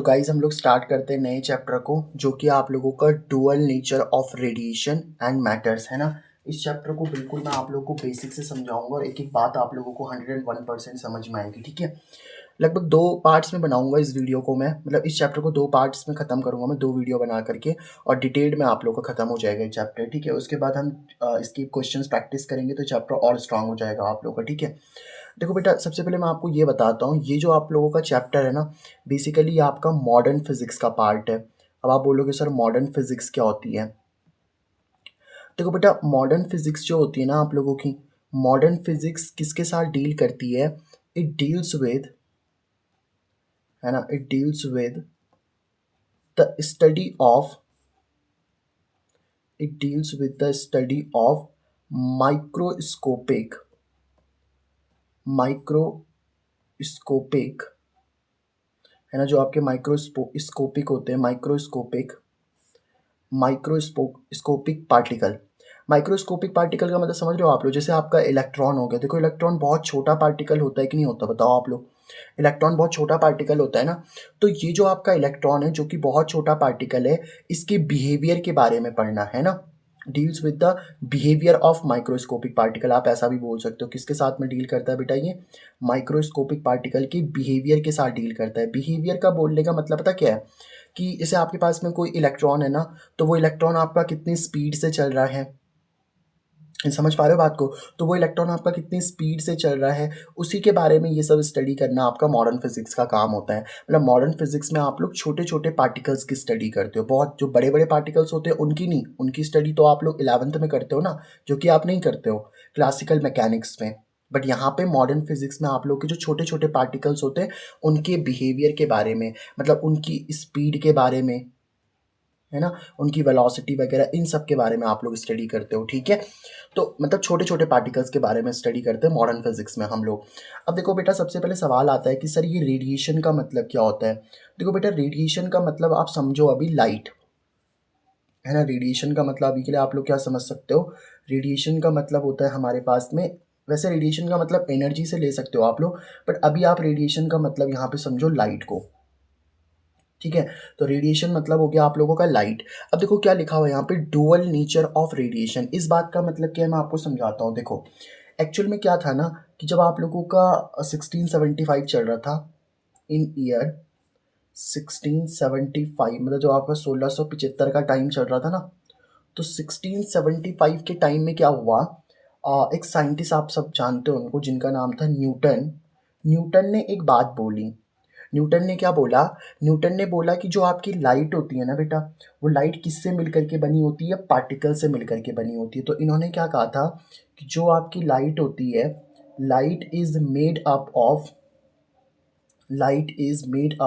तो गाइज हम लोग स्टार्ट करते हैं नए चैप्टर को, जो कि आप लोगों का dual nature of radiation and matters है ना। इस चैप्टर को बिल्कुल मैं आप लोगों को बेसिक से समझाऊंगा और एक एक बात आप लोगों को 101% समझ में आएगी, ठीक है। लगभग 2 पार्ट्स में बनाऊंगा इस वीडियो को मैं, मतलब इस चैप्टर को 2 पार्ट्स में ख़त्म करूंगा मैं, 2 वीडियो बना करके, और डिटेल्ड में आप लोगों का ख़त्म हो जाएगा ये चैप्टर, ठीक है। उसके बाद हम इसकी क्वेश्चंस प्रैक्टिस करेंगे तो चैप्टर और स्ट्रांग हो जाएगा आप लोगों का, ठीक है। देखो बेटा, सबसे पहले मैं आपको ये बताता हूँ, ये जो आप लोगों का चैप्टर है ना, बेसिकली ये आपका मॉडर्न फिजिक्स का पार्ट है। अब आप बोलोगे सर मॉडर्न फिजिक्स क्या होती है। देखो बेटा, मॉडर्न फिजिक्स जो होती है ना आप लोगों की, मॉडर्न फिजिक्स किसके साथ डील करती है। इट डील्स विद, है ना, it deals with the study of, it deals with the study of microscopic, microscopic, है ना, जो आपके माइक्रोस्कोपिक होते हैं, माइक्रोस्कोपिक पार्टिकल। माइक्रोस्कोपिक पार्टिकल का मतलब समझ रहे हो आप लोग, जैसे आपका इलेक्ट्रॉन हो गया। देखो इलेक्ट्रॉन बहुत छोटा पार्टिकल होता है कि नहीं होता, बताओ आप लोग। इलेक्ट्रॉन बहुत छोटा पार्टिकल होता है ना। तो ये जो आपका इलेक्ट्रॉन है, जो कि बहुत छोटा पार्टिकल है, इसके बिहेवियर के बारे में पढ़ना है ना। Deals with the behaviour of microscopic particle, आप ऐसा भी बोल सकते हो। किसके साथ में डील करता है बेटा ये, माइक्रोस्कोपिक पार्टिकल के बिहेवियर के साथ डील करता है। बिहेवियर का बोलने का मतलब पता क्या है, कि जैसे आपके पास में कोई इलेक्ट्रॉन है ना, तो वो इलेक्ट्रॉन आपका कितनी स्पीड से चल रहा है, समझ पा रहे हो बात को। तो वो इलेक्ट्रॉन आपका कितनी स्पीड से चल रहा है, उसी के बारे में ये सब स्टडी करना आपका मॉडर्न फिजिक्स का काम होता है। मतलब मॉडर्न फिजिक्स में आप लोग छोटे छोटे पार्टिकल्स की स्टडी करते हो, बहुत जो बड़े बड़े पार्टिकल्स होते हैं उनकी नहीं, उनकी स्टडी तो आप लोग 11th में करते हो ना, जो कि आप नहीं करते हो क्लासिकल मैकेनिक्स में। बट यहाँ पे मॉडर्न फिजिक्स में आप लोग के जो छोटे छोटे पार्टिकल्स होते हैं, उनके बिहेवियर के बारे में, मतलब उनकी स्पीड के बारे में, है ना, उनकी वेलोसिटी वगैरह, इन सब के बारे में आप लोग स्टडी करते हो, ठीक है। तो मतलब छोटे छोटे पार्टिकल्स के बारे में स्टडी करते हैं मॉडर्न फिजिक्स में हम लोग। अब देखो बेटा, सबसे पहले सवाल आता है कि सर ये रेडिएशन का मतलब क्या होता है। देखो बेटा, रेडिएशन का मतलब आप समझो अभी लाइट, है ना। रेडिएशन का मतलब अभी के लिए आप लोग क्या समझ सकते हो, रेडिएशन का मतलब होता है हमारे पास में, वैसे रेडिएशन का मतलब एनर्जी से ले सकते हो आप लोग, बट अभी आप रेडिएशन का मतलब यहाँ पे समझो लाइट को, ठीक है। तो रेडिएशन मतलब हो गया आप लोगों का लाइट। अब देखो क्या लिखा हुआ है यहाँ पे, डुअल नेचर ऑफ रेडिएशन। इस बात का मतलब क्या है, मैं आपको समझाता हूँ। देखो एक्चुअल में क्या था ना, कि जब आप लोगों का 1675 चल रहा था, इन ईयर 1675, मतलब जो आपका 1675 का टाइम चल रहा था ना, तो 1675 के टाइम में क्या हुआ, एक साइंटिस्ट आप सब जानते हो उनको, जिनका नाम था न्यूटन। न्यूटन ने एक बात बोली। न्यूटन ने क्या बोला, न्यूटन ने बोला कि जो आपकी लाइट होती है ना बेटा, वो लाइट किससे मिल करके बनी होती है, पार्टिकल से मिल करके बनी होती है। तो इन्होंने क्या कहा था, कि जो आपकी लाइट होती है, light is made up of, light is made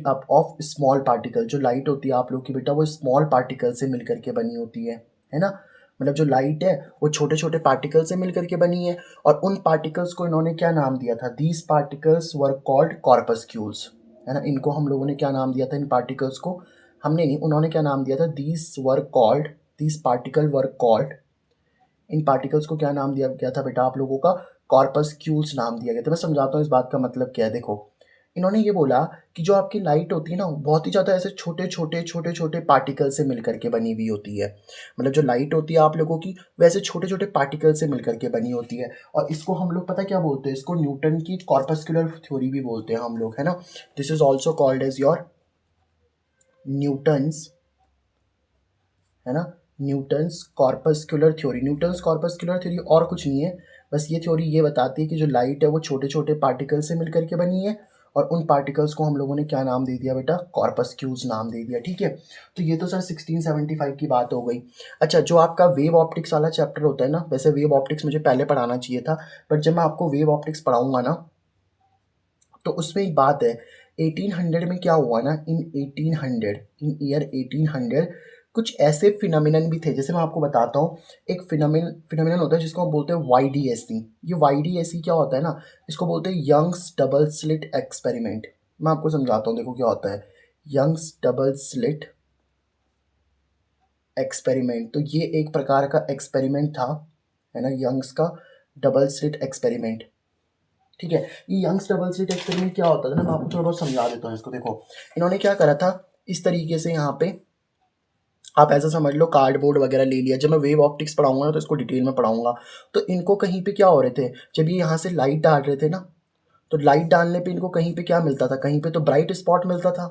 up of small particle. जो लाइट होती है आप लोग की बेटा, वो स्मॉल पार्टिकल से मिल करके बनी होती है ना। मतलब जो लाइट है वो छोटे छोटे पार्टिकल से मिल करके बनी है, और उन पार्टिकल्स को इन्होंने क्या नाम दिया था, दीज पार्टिकल्स वर कॉल्ड कॉर्पस्क्यूल्स, है ना। इनको हम लोगों ने क्या नाम दिया था, इन पार्टिकल्स को, हमने नहीं, उन्होंने क्या नाम दिया था, these particle were called, in particles को क्या नाम दिया गया था बेटा आप लोगों का, कॉर्पस्क्यूल्स नाम दिया गया था। मैं समझाता हूँ इस बात का मतलब क्या है। देखो इन्होंने ये बोला कि जो आपकी लाइट होती है ना, बहुत ही ज़्यादा ऐसे छोटे छोटे पार्टिकल से मिल करके बनी हुई होती है। मतलब जो लाइट होती है आप लोगों की, वैसे छोटे छोटे पार्टिकल से मिल करके बनी होती है। और इसको हम लोग पता क्या बोलते हैं, इसको न्यूटन की कॉर्पस्कुलर थ्योरी भी बोलते हैं हम लोग, है ना। This is also called as your Newton's, है ना, Newton's corpuscular theory. Newton's corpuscular theory और कुछ नहीं है, बस ये थ्योरी ये बताती है कि जो लाइट है वो छोटे छोटे पार्टिकल से मिल करके बनी है, और उन पार्टिकल्स को हम लोगों ने क्या नाम दे दिया बेटा, कॉर्पस्क्यूल्स नाम दे दिया, ठीक है। तो ये तो सर 1675 की बात हो गई। अच्छा, जो आपका वेव ऑप्टिक्स वाला चैप्टर होता है ना, वैसे वेव ऑप्टिक्स मुझे पहले पढ़ाना चाहिए था, बट जब मैं आपको वेव ऑप्टिक्स पढ़ाऊंगा ना, तो उसमें एक बात है, 1800 में क्या हुआ ना, इन 1800, इन ईयर 1800, कुछ ऐसे फिनोमिनन भी थे। जैसे मैं आपको बताता हूँ, एक फिनोमिनन होता है जिसको हम बोलते हैं YDSC। ये YDSC क्या होता है ना, इसको बोलते हैं यंग्स डबल स्लिट एक्सपेरिमेंट। मैं आपको समझाता हूँ, देखो क्या होता है यंग्स डबल स्लिट एक्सपेरिमेंट। तो ये एक प्रकार का एक्सपेरिमेंट था, है ना, यंग्स का डबल स्लिट एक्सपेरिमेंट। ठीक है। ये यंग्स डबल स्लिट एक्सपेरिमेंट क्या होता था ना, मैं आपको थोड़ा बहुत समझा देता हूँ इसको। देखो इन्होंने क्या करा था, इस तरीके से यहाँ पे आप ऐसा समझ लो कार्डबोर्ड वगैरह ले लिया। जब मैं वेव ऑप्टिक्स पढ़ाऊंगा ना तो इसको डिटेल में पढ़ाऊंगा। तो इनको कहीं पे क्या हो रहे थे, जब ये यहाँ से लाइट डाल रहे थे ना, तो लाइट डालने पे इनको कहीं पे क्या मिलता था, कहीं पे तो ब्राइट स्पॉट मिलता था,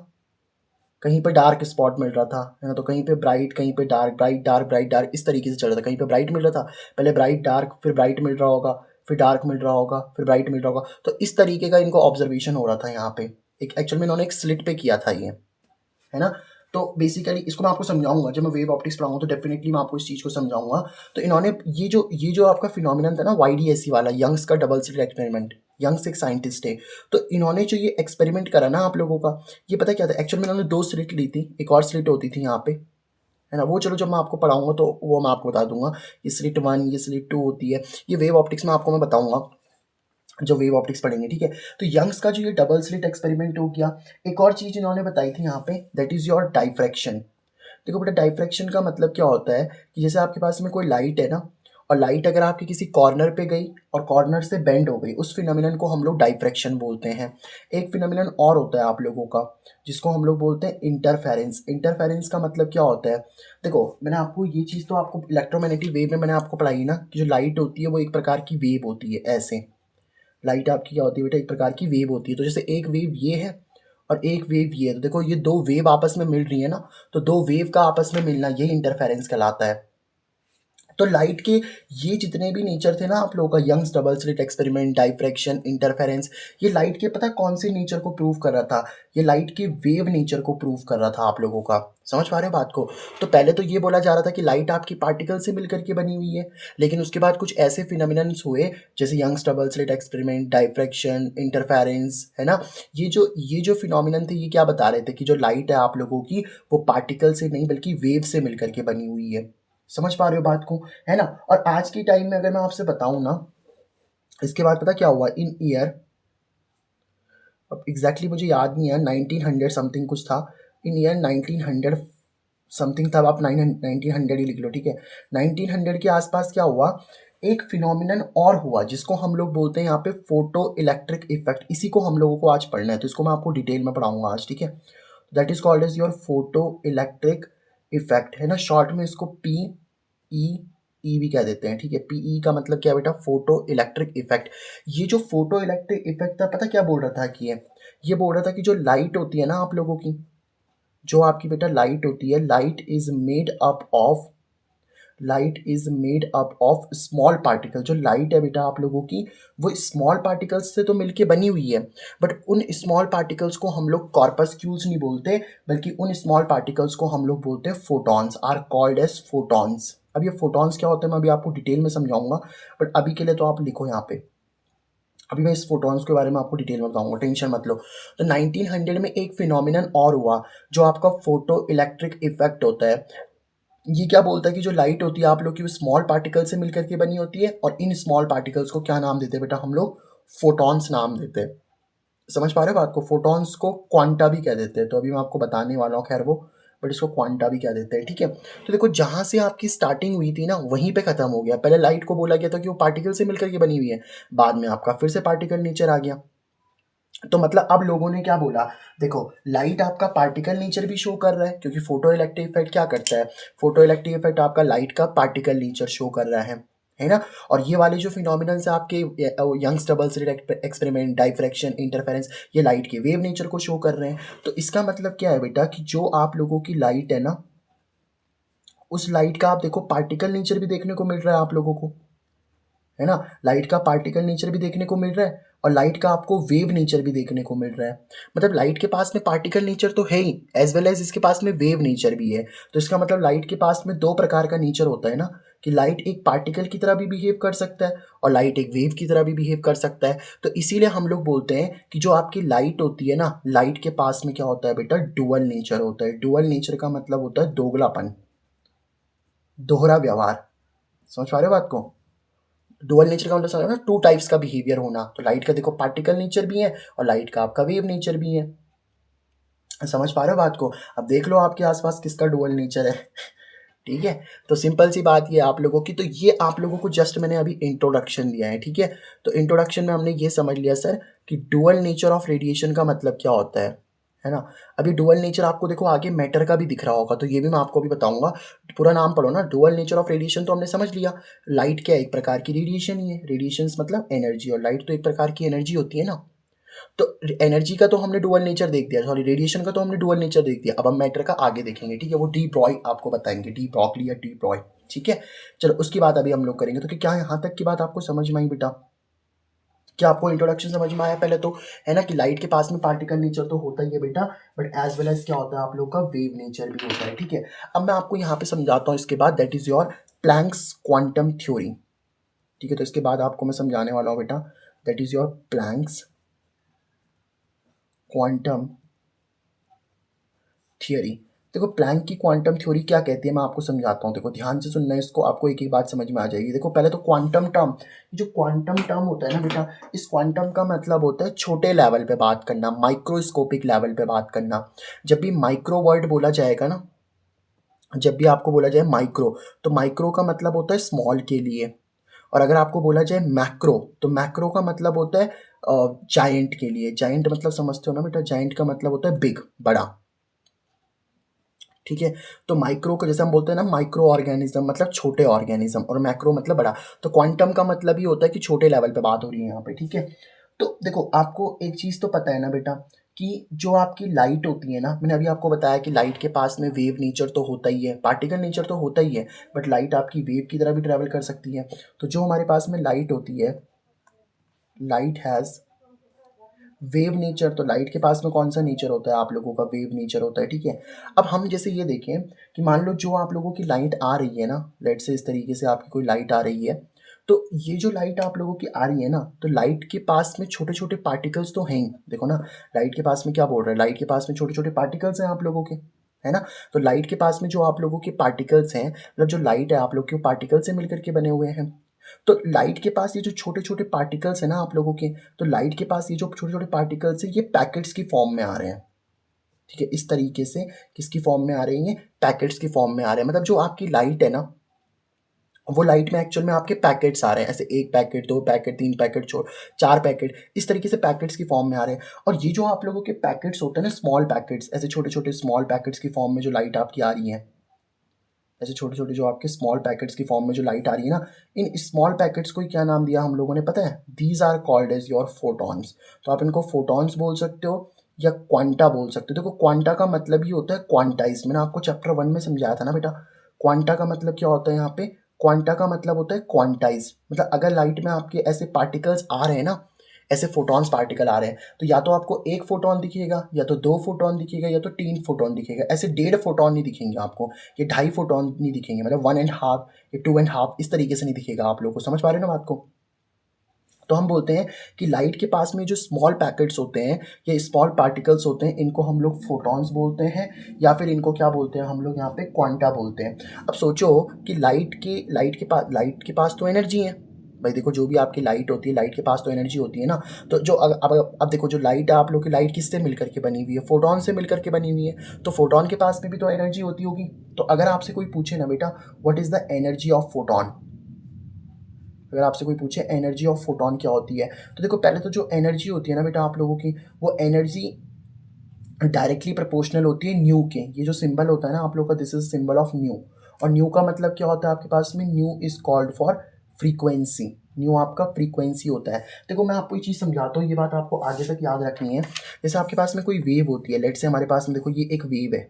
कहीं पे डार्क स्पॉट मिल रहा था, है ना। तो कहीं पे ब्राइट, कहीं पे dark, bright dark, bright dark, इस तरीके से चल रहा था। कहीं पे ब्राइट मिल रहा था, पहले ब्राइट डार्क, फिर ब्राइट मिल रहा होगा, फिर डार्क मिल रहा होगा, फिर ब्राइट मिल रहा होगा। तो इस तरीके का इनको ऑब्जर्वेशन हो रहा था यहाँ पे। एक एक्चुअल में इन्होंने एक स्लिट पे किया था ये, है ना। तो बेसिकली इसको मैं आपको समझाऊंगा, जब मैं वेव ऑप्टिक्स पढ़ाऊंगा तो डेफिनेटली मैं आपको इस चीज़ को समझाऊंगा। तो इन्होंने ये जो आपका फिनोमिनन था ना YDSC वाला, यंग्स का डबल स्लिट एक्सपेरिमेंट, यंग्स एक साइंटिस्ट है, तो इन्होंने जो ये एक्सपेरिमेंट करा ना आप लोगों का, ये पता क्या था एक्चुअल में, इन्होंने 2 स्लिट ली थी, एक और स्लिट होती थी यहाँ पे, है ना। वो चलो जब मैं आपको पढ़ाऊंगा तो वो मैं आपको बता दूंगा। ये स्लिट 1, ये स्लिट 2 होती है। ये वेव ऑप्टिक्स में आपको मैं बताऊंगा जो वेव ऑप्टिक्स पढ़ेंगे, ठीक है। तो यंग्स का जो ये डबल स्लिट एक्सपेरिमेंट हो गया। एक और चीज़ इन्होंने बताई थी यहाँ पे, दैट इज़ योर डाइफ्रैक्शन। देखो बेटा, डाइफ्रैक्शन का मतलब क्या होता है कि जैसे आपके पास में कोई लाइट है ना, और लाइट अगर आपके किसी कॉर्नर पे गई और कॉर्नर से बेंड हो गई, उस फिनोमिनन को हम लोग डाइफ्रैक्शन बोलते हैं। एक फिनोमिनन और होता है आप लोगों का, जिसको हम लोग बोलते हैं इंटरफेरेंस। इंटरफेरेंस का मतलब क्या होता है, देखो मैंने आपको ये चीज़ तो आपको इलेक्ट्रोमैग्नेटिक वेव में मैंने आपको पढ़ाई ना, कि जो लाइट होती है वो एक प्रकार की वेव होती है। ऐसे लाइट आपकी क्या होती है बेटा, एक प्रकार की वेव होती है। तो जैसे एक वेव ये है और एक वेव ये है, तो देखो ये 2 वेव आपस में मिल रही है ना, तो 2 वेव का आपस में मिलना ये इंटरफेरेंस कहलाता है। तो लाइट के ये जितने भी नेचर थे ना आप लोगों का, Young's double slit experiment, diffraction, interference, ये लाइट के पता कौन से नेचर को प्रूव कर रहा था, ये लाइट के वेव नेचर को प्रूव कर रहा था आप लोगों का। समझ पा रहे हो बात को। तो पहले तो ये बोला जा रहा था कि लाइट आपकी पार्टिकल से मिलकर के बनी हुई है, लेकिन उसके बाद कुछ ऐसे फिनोमिनन्स हुए जैसे Young's double slit experiment, diffraction, interference, है ना। ये जो फिनोमिनन थे, ये क्या बता रहे थे कि जो लाइट है आप लोगों की, वो पार्टिकल से नहीं बल्कि वेव से मिलकर के बनी हुई है। समझ पा रहे हो बात को, है ना। और आज के टाइम में अगर मैं आपसे बताऊं ना, इसके बाद पता क्या हुआ इन ईयर, अब एग्जैक्टली मुझे याद नहीं है, 1900 समथिंग कुछ था, इन ईयर 1900 समथिंग था। अब आप 1900 ही लिख लो, ठीक है। 1900 के आसपास क्या हुआ, एक फिनोमिनन और हुआ जिसको हम लोग बोलते हैं यहाँ पे फोटो इलेक्ट्रिक इफेक्ट। इसी को हम लोगों को आज पढ़ना है, तो इसको मैं आपको डिटेल में पढ़ाऊंगा आज, ठीक है। That is called as your photo electric effect, है ना। शॉर्ट में इसको ई ई भी कह देते हैं, ठीक है। पीई का मतलब क्या है बेटा, फोटो इलेक्ट्रिक इफेक्ट। ये जो फोटो इलेक्ट्रिक इफेक्ट था, पता क्या बोल रहा था कि ये बोल रहा था कि जो लाइट होती है ना आप लोगों की, जो आपकी बेटा लाइट होती है, light is made up of small particle. जो लाइट है बेटा आप लोगों की, वो स्मॉल पार्टिकल्स से तो मिलके बनी हुई है, बट उन स्मॉल पार्टिकल्स को हम लोग कॉर्पस्क्यूल्स नहीं बोलते, बल्कि उन स्मॉल पार्टिकल्स को हम लोग बोलते हैं photons, are called as photons. अब ये फोटॉन्स क्या होते हैं मैं अभी आपको डिटेल में समझाऊंगा, बट अभी के लिए तो आप लिखो यहाँ पे, अभी मैं इस फोटॉन्स के बारे में आपको डिटेल में बताऊंगा, टेंशन मत लो। तो 1900 में एक फिनोमिनन और हुआ जो आपका फोटो इलेक्ट्रिक इफेक्ट होता है। ये क्या बोलता है कि जो लाइट होती है आप लोग की, वो स्मॉल पार्टिकल से मिलकर के बनी होती है, और इन स्मॉल पार्टिकल्स को क्या नाम देते हैं बेटा, हम लोग फोटॉन्स नाम देते हैं। समझ पा रहे हो बात को। फोटॉन्स को क्वांटा भी कह देते हैं, तो अभी मैं आपको बताने वाला हूँ खैर वो, बट इसको क्वांटा भी कह देते हैं, ठीक है। तो देखो जहाँ से आपकी स्टार्टिंग हुई थी ना, वहीं पे खत्म हो गया। पहले लाइट को बोला गया था कि वो पार्टिकल से मिलकर के बनी हुई है, बाद में आपका फिर से पार्टिकल नेचर आ गया। तो मतलब अब लोगों ने क्या बोला, देखो लाइट आपका पार्टिकल नेचर भी शो कर रहा है, क्योंकि फोटो इलेक्ट्रिक इफेक्ट क्या करता है, फोटो इलेक्ट्रिक इफेक्ट आपका लाइट का पार्टिकल नेचर शो कर रहा है ना। और ये वाले जो फिनोमिनल्स है आपके Young's double slit experiment, diffraction, interference, ये लाइट के वेव नेचर को शो कर रहे हैं। तो इसका मतलब क्या है बेटा, कि जो आप लोगों की लाइट है ना, उस लाइट का आप देखो पार्टिकल नेचर भी देखने को मिल रहा है आप लोगों को, है ना। लाइट का पार्टिकल नेचर भी देखने को मिल रहा है, और लाइट का आपको वेव नेचर भी देखने को मिल रहा है। मतलब लाइट के पास में पार्टिकल नेचर तो है ही, एज वेल एज इसके पास में वेव नेचर भी है। तो इसका मतलब लाइट के पास में 2 प्रकार का नेचर होता है ना, कि लाइट एक पार्टिकल की तरह भी बिहेव कर सकता है, और लाइट एक वेव की तरह भी बिहेव कर सकता है। तो इसीलिए हम लोग बोलते हैं कि जो आपकी लाइट होती है ना, लाइट के पास में क्या होता है बेटा, डुअल नेचर होता है। डुअल नेचर का मतलब होता है दोगलापन, दोहरा व्यवहार। समझ पा रहे हो बात को। डुअल नेचर का मतलब समझ ना, 2 टाइप्स का बिहेवियर होना। तो लाइट का देखो पार्टिकल नेचर भी है, और लाइट का आपका वेव नेचर भी है। समझ पा रहे हो बात को। अब देख लो आपके आसपास किसका डुअल नेचर है। ठीक है। तो सिंपल सी बात ये आप लोगों की, तो ये आप लोगों को जस्ट मैंने अभी इंट्रोडक्शन दिया है, ठीक है। तो इंट्रोडक्शन में हमने ये समझ लिया सर कि डुअल नेचर ऑफ रेडिएशन का मतलब क्या होता है ना। अभी डुअल नेचर आपको देखो आगे मैटर का भी दिख रहा होगा, तो ये भी मैं आपको अभी बताऊंगा। पूरा नाम पढ़ो ना, डुअल नेचर ऑफ रेडिएशन तो हमने समझ लिया। लाइट क्या है, एक प्रकार की रेडिएशन ही है, रेडिएशन मतलब एनर्जी, और लाइट तो एक प्रकार की एनर्जी होती है ना। तो एनर्जी का तो हमने डुअल नेचर देख दिया, सॉरी रेडिएशन का तो हमने डुअल नेचर देख दिया। अब हम मैटर का आगे देखेंगे, ठीक है। वो डी ब्रॉय आपको बताएंगे, डी ब्रॉकली या डी ब्रॉय, ठीक है। चलो उसकी बात अभी हम लोग करेंगे। तो कि क्या यहाँ तक की बात आपको समझ में आई बेटा? क्या आपको इंट्रोडक्शन समझ में आया पहले तो, है ना, कि लाइट के पास में पार्टिकल नेचर तो होता ही है बेटा, बट एज वेल एज क्या होता है आप लोग का वेव नेचर भी होता है, ठीक है। अब मैं आपको यहाँ पे समझाता हूँ इसके बाद, that is your Planck's quantum theory, ठीक है। तो इसके बाद आपको मैं समझाने वाला हूँ बेटा, that is your Planck's quantum theory. देखो प्लैंक की क्वांटम थ्योरी क्या कहती है, मैं आपको समझाता हूँ। देखो ध्यान से सुनना है इसको, आपको एक एक बात समझ में आ जाएगी। देखो पहले तो क्वांटम टर्म, जो क्वांटम टर्म होता है ना बेटा, इस क्वांटम का मतलब होता है छोटे लेवल पे बात करना, माइक्रोस्कोपिक लेवल पे बात करना। जब भी माइक्रो वर्ड बोला जाएगा ना, जब भी आपको बोला जाए माइक्रो, तो माइक्रो का मतलब होता है स्मॉल के लिए। और अगर आपको बोला जाए मैक्रो, तो मैक्रो का मतलब होता है जायंट के लिए। जायंट मतलब समझते हो ना बेटा, जायंट का मतलब होता है बिग, बड़ा, ठीक है। तो माइक्रो को जैसे हम बोलते हैं ना, माइक्रो ऑर्गेनिज्म मतलब छोटे ऑर्गेनिज्म, और मैक्रो मतलब बड़ा। तो क्वांटम का मतलब ही होता है कि छोटे लेवल पे बात हो रही है यहाँ पे, ठीक है। तो देखो आपको एक चीज़ तो पता है ना बेटा, कि जो आपकी लाइट होती है ना, मैंने अभी आपको बताया कि लाइट के पास में वेव नेचर तो होता ही है, पार्टिकल नेचर तो होता ही है, बट लाइट आपकी वेव की तरह भी ट्रेवल कर सकती है। तो जो हमारे पास में लाइट होती है, लाइट हैज़ वेव नेचर, तो लाइट के पास में कौन सा नेचर होता है आप लोगों का, वेव नेचर होता है, ठीक है। अब हम जैसे ये देखें कि मान लो जो आप लोगों की लाइट आ रही है ना, लेट से इस तरीके से आपकी कोई लाइट आ रही है, तो ये जो लाइट आप लोगों की आ रही है ना, तो लाइट के पास में छोटे छोटे पार्टिकल्स तो हैं ही। देखो ना, लाइट के पास में क्या बोल रहा है, लाइट के पास में छोटे छोटे पार्टिकल्स हैं आप लोगों के, है ना। तो लाइट के पास में जो आप लोगों के पार्टिकल्स हैं, मतलब जो लाइट है आप लोग के पार्टिकल से मिलकर के बने हुए हैं। तो लाइट के पास ये जो छोटे छोटे पार्टिकल्स हैं ना आप लोगों के, तो लाइट के पास ये जो छोटे छोटे पार्टिकल्स हैं, ये पैकेट्स की फॉर्म में आ रहे हैं, ठीक है। इस तरीके से किसकी फॉर्म में आ रही हैं, पैकेट्स की फॉर्म में आ रहे हैं। मतलब जो आपकी लाइट है ना, वो लाइट में एक्चुअल में आपके पैकेट्स आ रहे हैं, ऐसे एक पैकेट, दो पैकेट, तीन पैकेट, छोड़, चार पैकेट, इस तरीके से पैकेट्स की फॉर्म में आ रहे हैं। और ये जो आप लोगों के पैकेट्स होते हैं ना, स्मॉल पैकेट्स, ऐसे छोटे छोटे स्मॉल पैकेट्स की फॉर्म में जो लाइट आपकी आ रही है, ऐसे छोटे छोटे जो आपके स्मॉल पैकेट्स की फॉर्म में जो लाइट आ रही है ना, इन स्मॉल पैकेट्स को ही क्या नाम दिया हम लोगों ने पता है, these are called as your photons. तो आप इनको फोटॉन्स बोल सकते हो या क्वांटा बोल सकते हो। देखो क्वांटा का मतलब ही होता है क्वांटाइज, मैंने आपको चैप्टर 1 में समझाया था ना बेटा। क्वांटा का मतलब क्या होता है यहाँ पे, क्वांटा का मतलब होता है क्वांटाइज, मतलब अगर लाइट में आपके ऐसे पार्टिकल्स आ रहे हैं ना, ऐसे फोटॉन्स पार्टिकल आ रहे हैं, तो या तो आपको एक फोटोन दिखेगा, या तो दो फोटोन दिखेगा, या तो तीन फोटोन दिखेगा। ऐसे डेढ़ फोटोन नहीं दिखेंगे आपको, ये ढाई फोटोन नहीं दिखेंगे, मतलब 1.5 या 2.5 इस तरीके से नहीं दिखेगा आप लोग को। समझ पा रहे हो ना बात को? तो हम बोलते हैं कि लाइट के पास में जो स्मॉल पैकेट्स होते हैं या स्मॉल पार्टिकल्स होते हैं, इनको हम लोग फोटॉन्स बोलते हैं, या फिर इनको क्या बोलते हैं हम लोग यहाँ पे, क्वांटा बोलते हैं। अब सोचो कि लाइट के पास तो एनर्जी है भाई। देखो जो भी आपकी लाइट होती है, लाइट के पास तो एनर्जी होती है ना। तो जो अब देखो जो लाइट है आप लोग की, लाइट किससे मिलकर के बनी हुई है, फोटॉन से मिलकर के बनी हुई है। तो फोटॉन के पास में भी तो एनर्जी होती होगी। तो अगर आपसे कोई पूछे ना बेटा, what is the energy of photon, अगर आपसे कोई पूछे एनर्जी ऑफ फोटॉन क्या होती है, तो देखो पहले तो जो एनर्जी होती है ना बेटा आप लोगों की, वो एनर्जी डायरेक्टली प्रोपोर्शनल होती है न्यू के। ये जो सिंबल होता है ना आप लोग का, this is symbol of new. और न्यू का मतलब क्या होता है आपके पास में, new is called for frequency. New आपका फ्रीक्वेंसी होता है। देखो मैं आपको ये चीज़ समझाता हूँ, ये बात आपको आगे तक याद रखनी है। जैसे आपके पास में कोई वेव होती है, लेट से हमारे पास में देखो ये एक वेव है,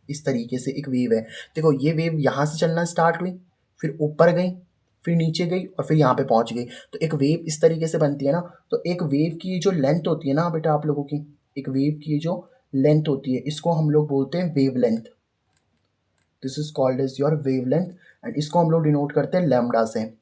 इस तरीके से एक वेव है। देखो ये वेव यहाँ से चलना स्टार्ट हुई, फिर ऊपर गई, फिर नीचे गई, और फिर यहाँ पे पहुँच गई। तो एक वेव इस तरीके से बनती है ना। तो एक वेव की जो लेंथ होती है ना बेटा आप लोगों की, एक वेव की जो लेंथ होती है, इसको हम लोग बोलते हैं wavelength. This is called as your wavelength, and इसको हम लोग डिनोट करते हैं लैम्डा से,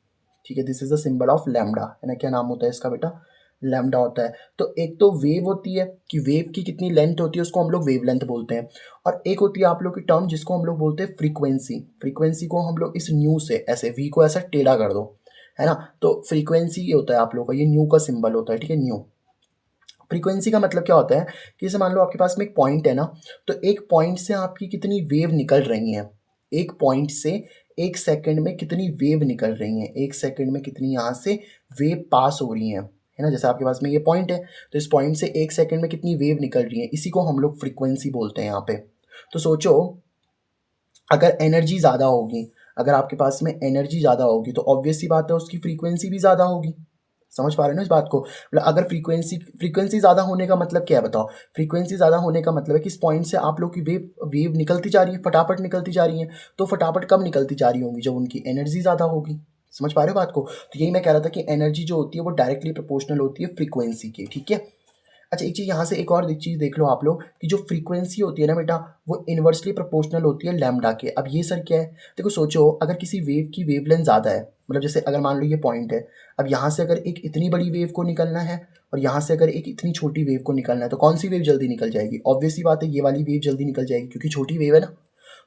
ठीक है। This is the symbol of lambda, है ना। क्या नाम होता है इसका बेटा, लैम्डा होता है। तो एक तो वेव होती है कि वेव की कितनी लेंथ होती है, उसको हम लोग वेव लेंथ बोलते हैं। और एक होती है आप लोग की टर्म जिसको हम लोग बोलते हैं फ्रीक्वेंसी। फ्रीक्वेंसी को हम लोग इस न्यू से, ऐसे वी को ऐसा टेढ़ा कर दो, है ना। तो फ्रीक्वेंसी ये होता है आप लोग का, ये न्यू का सिंबल होता है, ठीक है, न्यू। फ्रीक्वेंसी का मतलब क्या होता है कि जैसे मान लो आपके पास में एक पॉइंट है ना, तो एक पॉइंट से आपकी कितनी वेव निकल रही हैं, एक पॉइंट से 1 सेकंड में कितनी वेव निकल रही हैं, 1 सेकंड में कितनी यहाँ से वेव पास हो रही हैं, है ना? जैसे आपके पास में ये पॉइंट है, तो इस पॉइंट से 1 सेकंड में कितनी वेव निकल रही है, इसी को हम लोग फ्रीक्वेंसी बोलते हैं यहाँ पे। तो सोचो, अगर एनर्जी ज़्यादा होगी, अगर आपके पास में एनर्जी ज़्यादा होगी तो ऑब्वियस सी बात है उसकी फ्रीक्वेंसी भी ज़्यादा होगी। समझ पा रहे हो ना इस बात को? मतलब अगर फ्रीक्वेंसी ज़्यादा होने का मतलब क्या है बताओ? फ्रीक्वेंसी ज़्यादा होने का मतलब है कि इस पॉइंट से आप लोग की वेव वेव निकलती जा रही है, फटाफट निकलती जा रही है। तो फटाफट कब निकलती जा रही होंगी? जब उनकी एनर्जी ज़्यादा होगी। समझ पा रहे हो बात को? तो यही मैं कह रहा था कि एनर्जी जो होती है वो डायरेक्टली प्रोपोर्शनल होती है फ्रीक्वेंसी के, ठीक है? अच्छा, एक चीज़ यहाँ से, एक और चीज़ देख लो आप लोग कि जो फ्रीक्वेंसी होती है ना बेटा, वो इन्वर्सली प्रोपोर्शनल होती है लैम्ब्डा के। अब ये सर क्या है? देखो सोचो, अगर किसी वेव की वेवलेंथ ज़्यादा है, मतलब जैसे अगर मान लो ये पॉइंट है, अब यहाँ से अगर एक इतनी बड़ी वेव को निकलना है और यहाँ से अगर एक इतनी छोटी वेव को निकलना है, तो कौन सी वेव जल्दी निकल जाएगी? ऑब्वियस सी बात है, ये वाली वेव जल्दी निकल जाएगी क्योंकि छोटी वेव है ना।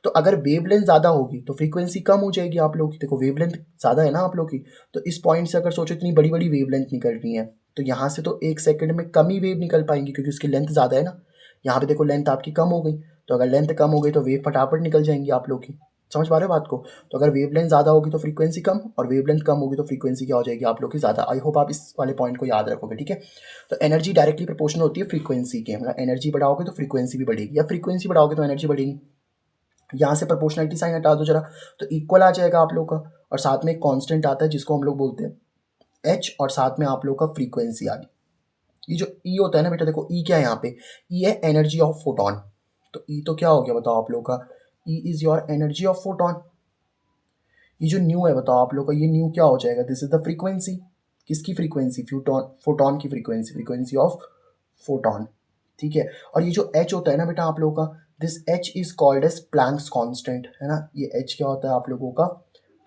तो अगर वेवलेंथ ज़्यादा होगी तो फ्रीक्वेंसी कम हो जाएगी आप लोग की। देखो वेवलेंथ ज़्यादा है ना आप लोग की, तो इस पॉइंट से अगर सोचो इतनी बड़ी बड़ी वेवलेंथ निकल रही है, तो यहाँ से तो 1 सेकंड में कम ही वेव निकल पाएंगी क्योंकि उसकी लेंथ ज़्यादा है ना। यहाँ पे देखो लेंथ आपकी कम हो गई, तो अगर लेंथ कम हो गई तो वेव फटाफट निकल जाएंगी आप लोग की। समझ पा रहे हो बात को? तो अगर वेवलेंथ ज़्यादा होगी तो फ्रीक्वेंसी कम, और वेवलेंथ कम होगी तो फ्रीक्वेंसी क्या हो जाएगी आप लोग की ज़्यादा। आई होप आप इस वाले पॉइंट को याद रखोगे, ठीक है? तो एनर्जी डायरेक्टली प्रोपोर्शनल होती है फ्रीक्वेंसी के, मतलब एनर्जी बढ़ाओगे तो फ्रीक्वेंसी भी बढ़ेगी, या फ्रीक्वेंसी बढ़ाओगे तो एनर्जी बढ़ेगी। यहाँ से प्रोपोर्शनलिटी साइन हटा दो जरा, तो इक्वल आ जाएगा आप लोग का, और साथ में एक कांस्टेंट आता है जिसको हम लोग बोलते हैं एच, और साथ में आप लोग का फ्रीक्वेंसी आ गई। ये जो ई होता है ना बेटा, देखो ई क्या है यहाँ पे? ई है एनर्जी ऑफ फोटोन। तो ई तो क्या हो गया बताओ आप लोग का? E is your energy of photon. ये जो न्यू है बताओ आप लोग का, ये न्यू क्या हो जाएगा? This is the frequency. किसकी फ्रीक्वेंसी? फोटोन, फोटोन की फ्रीक्वेंसी, फ्रीक्वेंसी ऑफ फोटोन, ठीक है? और ये जो एच होता है ना बेटा आप लोगों का, this H is called as Planck's constant, है ना? ये एच क्या होता है आप लोगों का?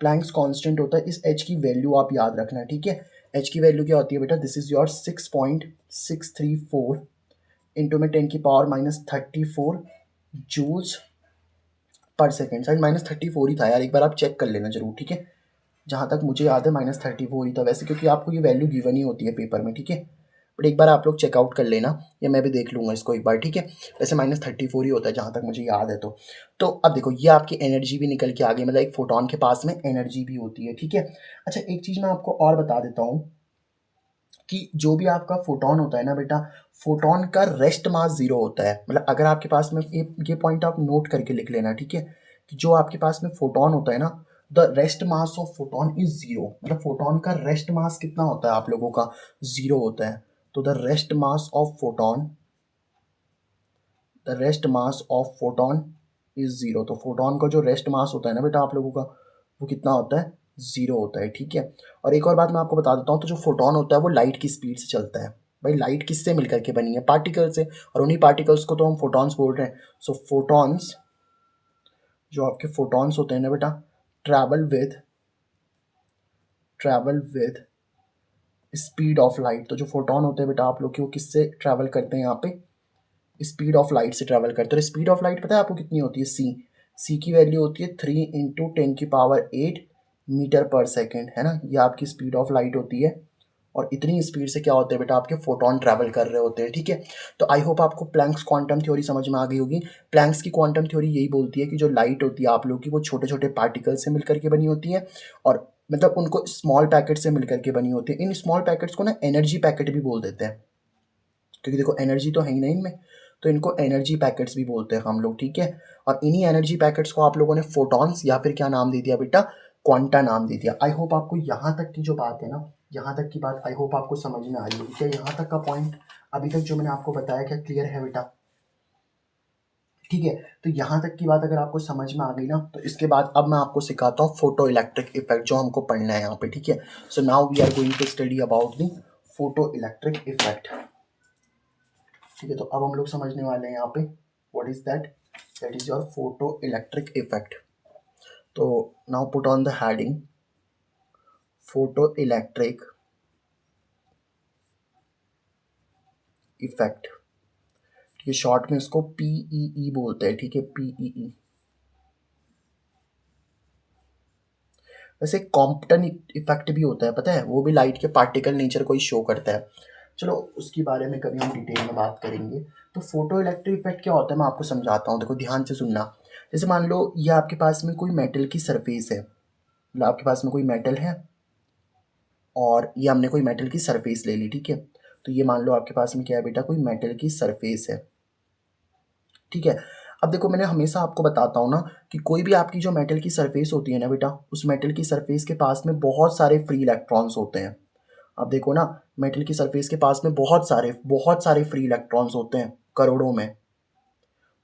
प्लैंक्स कांस्टेंट होता है। इस एच की वैल्यू आप याद रखना, ठीक है? एच की वैल्यू क्या होती है बेटा? दिस इज योर 6.634 इंटू में 10⁻34 जूल्स पर सेकेंड। शायद -34 ही था यार, एक बार आप चेक कर लेना जरूर, ठीक है? जहाँ तक मुझे याद है -34 ही था वैसे, क्योंकि आपको ये वैल्यू गिवन ही होती है पेपर में, ठीक है? बट एक बार आप लोग चेकआउट कर लेना, या मैं भी देख लूँगा इसको एक बार, ठीक है? वैसे -34 ही होता है जहाँ तक मुझे याद है। तो अब देखो, ये आपकी एनर्जी भी निकल के आ गई, मतलब एक फोटोन के पास में एनर्जी भी होती है, ठीक है? अच्छा, एक चीज़ मैं आपको और बता देता हूँ कि जो भी आपका फोटोन होता है ना बेटा, फोटोन का रेस्ट मास ज़ीरो होता है। मतलब अगर आपके पास में ये पॉइंट आप नोट करके लिख लेना, ठीक है? कि जो आपके पास में फोटोन होता है ना, the rest mass of photon is zero. मतलब फोटोन का रेस्ट मास कितना होता है आप लोगों का? ज़ीरो होता है। तो the rest mass of photon, the rest mass of photon is zero. तो फोटोन का जो रेस्ट मास होता है ना बेटा आप लोगों का, वो कितना होता है? ज़ीरो होता है, ठीक है? और एक और बात मैं आपको बता देता हूँ, तो जो फोटोन होता है वो लाइट की स्पीड से चलता है। भाई लाइट किससे मिलकर के बनी है? पार्टिकल से, और उन्हीं पार्टिकल्स को तो हम फोटॉन्स बोल रहे हैं। सो फोटॉन्स, जो आपके फोटॉन्स होते हैं ना बेटा, travel with travel with speed of light. तो जो फोटोन होते हैं बेटा आप लोग के, वो किससे ट्रैवल करते हैं यहाँ पे? स्पीड ऑफ लाइट से ट्रैवल करते हैं। स्पीड ऑफ लाइट पता है आपको कितनी होती है? सी की वैल्यू होती है 3 × 10⁸ मीटर पर सेकेंड, है ना? ये आपकी स्पीड ऑफ लाइट होती है, और इतनी स्पीड से क्या होते हैं बेटा, आपके फोटोन ट्रैवल कर रहे होते हैं, ठीक है? तो आई होप आपको प्लैंक्स क्वांटम थ्योरी समझ में आ गई होगी। प्लैंक्स की क्वांटम थ्योरी यही बोलती है कि जो लाइट होती है आप लोग की, वो छोटे छोटे पार्टिकल से मिलकर के बनी होती है, और मतलब उनको स्मॉल पैकेट से मिलकर के बनी होती है। इन स्मॉल पैकेट्स को ना एनर्जी पैकेट भी बोल देते हैं, क्योंकि देखो एनर्जी तो है ही नहीं इनमें, तो इनको एनर्जी पैकेट्स भी बोलते हैं हम लोग, ठीक है? और इन्हीं एनर्जी पैकेट्स को आप लोगों ने फोटॉन्स या फिर क्या नाम दे दिया बेटा? क्वांटा नाम दे दिया। आई होप आपको यहाँ तक की जो बात है ना, यहाँ तक की बात आई होप आपको समझ में आ रही होगी। क्या यहाँ तक का पॉइंट अभी तक जो मैंने आपको बताया क्या क्लियर है बेटा? ठीक है, तो यहाँ तक की बात अगर आपको समझ में आ गई ना, तो इसके बाद अब मैं आपको सिखाता हूँ फोटो इलेक्ट्रिक इफेक्ट, जो हमको पढ़ना है यहाँ पे, ठीक है? So now we are going to study about the photo electric effect. ठीक है, तो अब हम लोग समझने वाले हैं यहाँ पे what is that? That is your photo electric effect. तो now put on the heading photo electric effect. ठीक है, शॉर्ट में इसको पीईई बोलते हैं, ठीक है? पीईई। वैसे कॉम्पटन इफेक्ट भी होता है, पता है? वो भी लाइट के पार्टिकल नेचर को ही शो करता है। चलो उसके बारे में कभी हम डिटेल में बात करेंगे। तो फोटो इलेक्ट्रिक इफेक्ट क्या होता है मैं आपको समझाता हूँ, देखो ध्यान से सुनना। जैसे मान लो ये आपके पास में कोई मेटल की सरफेस है, मतलब आपके पास में कोई मेटल है और ये हमने कोई मेटल की सरफेस ले ली, ठीक है। तो ये मान लो आपके पास में क्या है बेटा, कोई मेटल की सरफेस है, ठीक है। अब देखो मैंने हमेशा आपको बताता हूँ ना कि कोई भी आपकी जो मेटल की सरफेस होती है ना बेटा, उस मेटल की सरफेस के पास में बहुत सारे फ्री इलेक्ट्रॉन्स होते हैं। अब देखो ना, मेटल की सरफेस के पास में बहुत सारे फ्री इलेक्ट्रॉन्स होते हैं, करोड़ों में।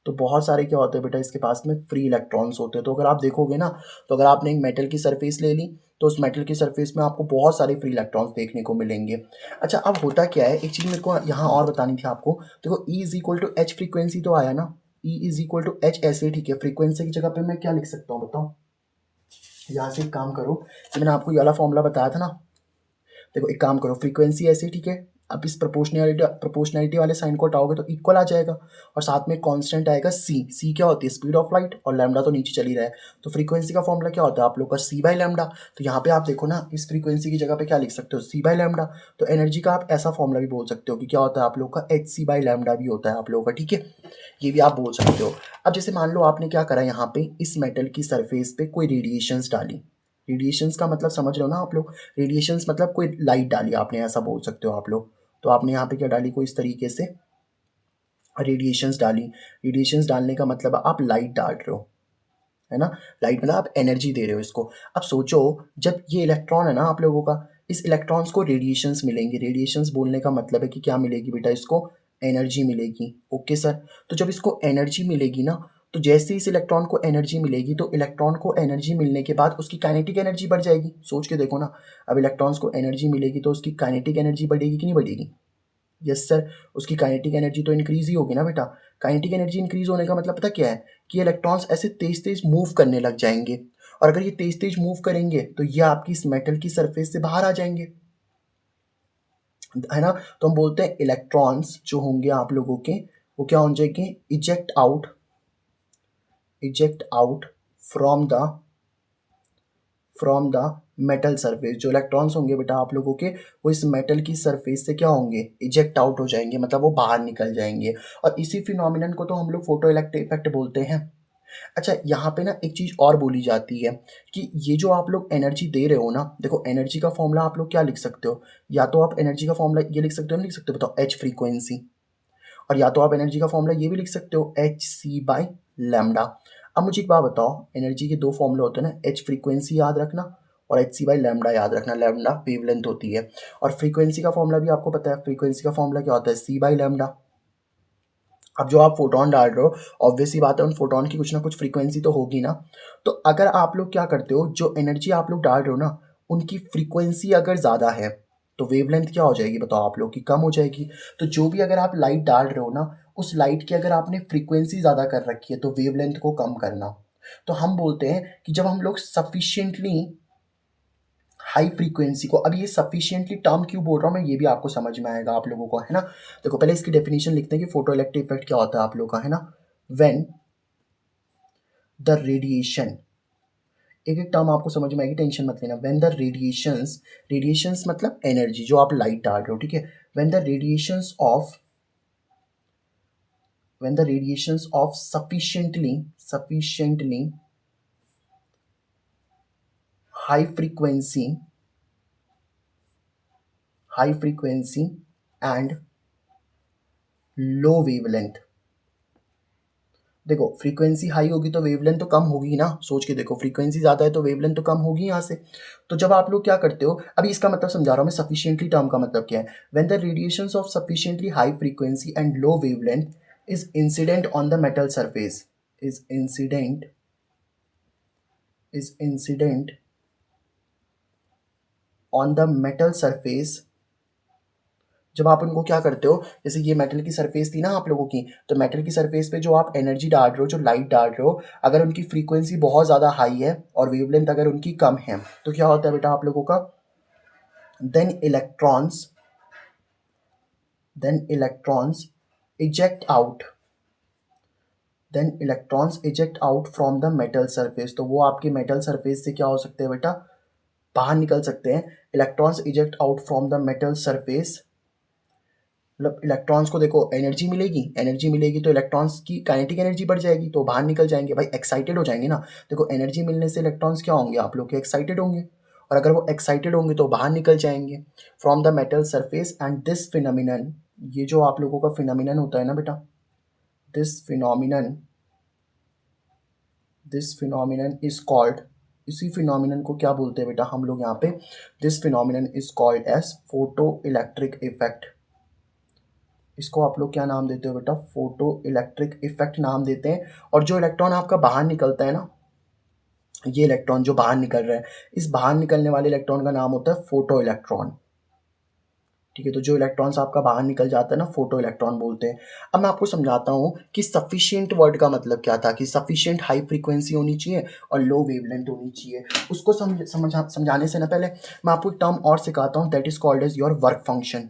तो बहुत सारे क्या होते हैं बेटा, इसके पास में फ्री इलेक्ट्रॉन्स होते हैं। तो अगर आप देखोगे ना, तो अगर आपने एक मेटल की सरफेस ले ली, तो उस मेटल की सरफेस में आपको बहुत सारे फ्री इलेक्ट्रॉन्स देखने को मिलेंगे। अच्छा, अब होता क्या है, एक चीज़ मेरे को यहाँ और बतानी थी आपको। देखो E is equal to H, frequency तो आया ना, E is equal to H ऐसे, ठीक है। फ्रीक्वेंसी की जगह पे मैं क्या लिख सकता हूँ बताओ। यहाँ से एक काम करो कि मैंने आपको ये वाला फॉर्मूला बताया था ना, देखो एक काम करो, फ्रीक्वेंसी ऐसे, ठीक है। अब इस प्रोपोर्शनैलिटी वाले साइन को हटाओगे तो इक्वल आ जाएगा, और साथ में कांस्टेंट आएगा सी। सी क्या होती है, स्पीड ऑफ लाइट, और लैम्डा तो नीचे चली रहा है। तो फ्रीक्वेंसी का फॉर्मूला क्या होता है आप लोग का, सी बाई लैम्डा। तो यहाँ पे आप देखो ना, इस फ्रीक्वेंसी की जगह पे क्या लिख सकते हो, सी बाई लैम्डा। तो एनर्जी का आप ऐसा फॉर्मूला भी बोल सकते हो कि क्या होता है आप लोग का, एच सी बाई लैम्डा भी होता है आप लोगों का, ठीक है। ये भी आप बोल सकते हो। अब जैसे मान लो आपने क्या करा, यहाँ पे इस मेटल की सरफेस पे कोई रेडिएशंस डाली। रेडिएशंस का मतलब समझ रहे हो ना आप लोग, रेडिएशंस मतलब कोई लाइट डाली आपने, ऐसा बोल सकते हो आप लोग। तो आपने यहाँ पे क्या डाली, कोई इस तरीके से रेडिएशंस डाली। रेडिएशंस डालने का मतलब आप लाइट डाल रहे हो, है ना। लाइट मतलब आप एनर्जी दे रहे हो इसको। अब सोचो, जब ये इलेक्ट्रॉन है ना आप लोगों का, इस इलेक्ट्रॉन्स को रेडिएशंस मिलेंगे। रेडिएशंस बोलने का मतलब है कि क्या मिलेगी बेटा, इसको एनर्जी मिलेगी। Okay sir. तो जब इसको एनर्जी मिलेगी ना, तो जैसे ही इस इलेक्ट्रॉन को एनर्जी मिलेगी, तो इलेक्ट्रॉन को एनर्जी मिलने के बाद उसकी काइनेटिक एनर्जी बढ़ जाएगी। सोच के देखो ना, अब इलेक्ट्रॉन्स को एनर्जी मिलेगी तो उसकी काइनेटिक एनर्जी बढ़ेगी कि नहीं बढ़ेगी। यस सर, उसकी काइनेटिक एनर्जी तो इंक्रीज ही होगी ना बेटा। काइनेटिक एनर्जी इंक्रीज होने का मतलब पता क्या है, कि इलेक्ट्रॉन्स ऐसे तेज तेज मूव करने लग जाएंगे, और अगर ये तेज तेज मूव करेंगे तो ये आपकी इस मेटल की सरफेस से बाहर आ जाएंगे, है ना। तो हम बोलते हैं इलेक्ट्रॉन्स जो होंगे आप लोगों के, वो क्या हो जाएंगे, eject out from the metal surface. जो इलेक्ट्रॉन्स होंगे बेटा आप लोगों के, वो इस मेटल की सरफेस से क्या होंगे, इजेक्ट आउट हो जाएंगे, मतलब वो बाहर निकल जाएंगे। और इसी फिनोमिनन को तो हम लोग फोटो इलेक्ट्रिक इफेक्ट बोलते हैं। अच्छा, यहाँ पे ना एक चीज़ और बोली जाती है कि ये जो आप लोग एनर्जी दे रहे हो ना, देखो एनर्जी का फॉर्मूला आप लोग क्या लिख सकते हो, या तो आप एनर्जी का फॉर्मूला ये लिख सकते हो, नहीं लिख सकते हो बताओ, एच फ्रीक्वेंसी। और या तो आप एनर्जी का फॉर्मूला ये भी लिख सकते हो, एच सी बाई लैम्डा। अब मुझे एक बात बताओ, एनर्जी के दो फॉर्मूले होते हैं ना, एच फ्रीक्वेंसी याद रखना और एच सी बाई लैम्डा याद रखना। लैम्डा वेवलेंथ होती है, और फ्रीक्वेंसी का फॉर्मूला भी आपको पता है, फ्रीक्वेंसी का फॉर्मूला क्या होता है, सी बाई लैम्डा। अब जो आप फोटोन डाल रहे हो, ऑब्वियस सी बात है, उन फोटोन की कुछ ना कुछ फ्रीक्वेंसी तो होगी ना। तो अगर आप लोग क्या करते हो, जो एनर्जी आप लोग डाल रहे हो ना, उनकी फ्रीक्वेंसी अगर ज़्यादा है, तो वेवलेंथ क्या हो जाएगी बताओ आप लोग की, कम हो जाएगी। तो जो भी अगर आप लाइट डाल रहे हो ना, उस लाइट की अगर आपने फ्रीक्वेंसी ज़्यादा कर रखी है, तो वेवलेंथ को कम करना। तो हम बोलते हैं कि जब हम लोग सफिशियंटली हाई फ्रीक्वेंसी को, अब ये सफिशिएंटली टर्म क्यों बोल रहा हूँ मैं, ये भी आपको समझ में आएगा आप लोगों को, है ना। देखो पहले इसकी डेफिनेशन लिखते हैं कि फोटो इलेक्ट्रिक इफेक्ट क्या होता है आप लोगों का, है ना। व्हेन द रेडिएशन, एक एक टर्म आपको समझ में आएगी, टेंशन मत लेना। व्हेन द रेडिएशंस मतलब एनर्जी जो आप लाइट डाल रहे हो, ठीक है। When the radiations of sufficiently high frequency and low wavelength. देखो फ्रीक्वेंसी हाई होगी तो वेवलेंथ तो कम होगी ना, सोच के देखो, फ्रीक्वेंसी ज़्यादा है तो वेवलेंथ तो कम होगी यहाँ से। तो जब आप लोग क्या करते हो, अभी इसका मतलब समझा रहा हूँ मैं, सफिशिएंटली टर्म का मतलब क्या है। When the radiations of sufficiently high frequency and low wavelength is incident on the metal surface, is incident on the metal surface. जब आप उनको क्या करते हो, जैसे ये मेटल की सरफेस थी ना आप लोगों की, तो मेटल की सरफेस पे जो आप एनर्जी डाल रहे हो, जो लाइट डाल रहे हो, अगर उनकी फ्रीक्वेंसी बहुत ज़्यादा हाई है और वेवलेंथ अगर उनकी कम है, तो क्या होता है बेटा आप लोगों का, then electrons eject out from the metal surface. तो वो आपके मेटल सरफेस से क्या हो सकते हैं बेटा, बाहर निकल सकते हैं। Electrons eject out from the metal surface मतलब इलेक्ट्रॉन्स को देखो एनर्जी मिलेगी तो इलेक्ट्रॉन्स की काइनेटिक एनर्जी बढ़ जाएगी तो बाहर निकल जाएंगे, भाई एक्साइटेड हो जाएंगे ना। देखो एनर्जी मिलने से इलेक्ट्रॉन्स क्या होंगे, आप लोग के एक्साइटेड होंगे, और अगर वो एक्साइटेड होंगे तो बाहर निकल जाएंगे from the metal surface. And this phenomenon, ये जो आप लोगों का फिनोमिनन होता है ना बेटा, दिस फिनोमिनन इज कॉल्ड, इसी फिनोमिनन को क्या बोलते हैं बेटा हम लोग यहाँ पे, this phenomenon is called as photo electric effect. इसको आप लोग क्या नाम देते हो बेटा, फोटो इलेक्ट्रिक इफेक्ट नाम देते हैं। और जो इलेक्ट्रॉन आपका बाहर निकलता है ना, ये इलेक्ट्रॉन जो बाहर निकल रहा है, इस बाहर निकलने वाले इलेक्ट्रॉन का नाम होता है फोटो इलेक्ट्रॉन। ठीक है, तो जो इलेक्ट्रॉन्स आपका बाहर निकल जाता है ना, फोटो इलेक्ट्रॉन बोलते हैं। अब मैं आपको समझाता हूँ कि सफिशिएंट वर्ड का मतलब क्या था, कि सफिशिएंट हाई फ्रीक्वेंसी होनी चाहिए और लो वेवलेंथ होनी चाहिए। उसको समझाने से ना पहले मैं आपको एक टर्म और सिखाता हूँ, that is called as your work function,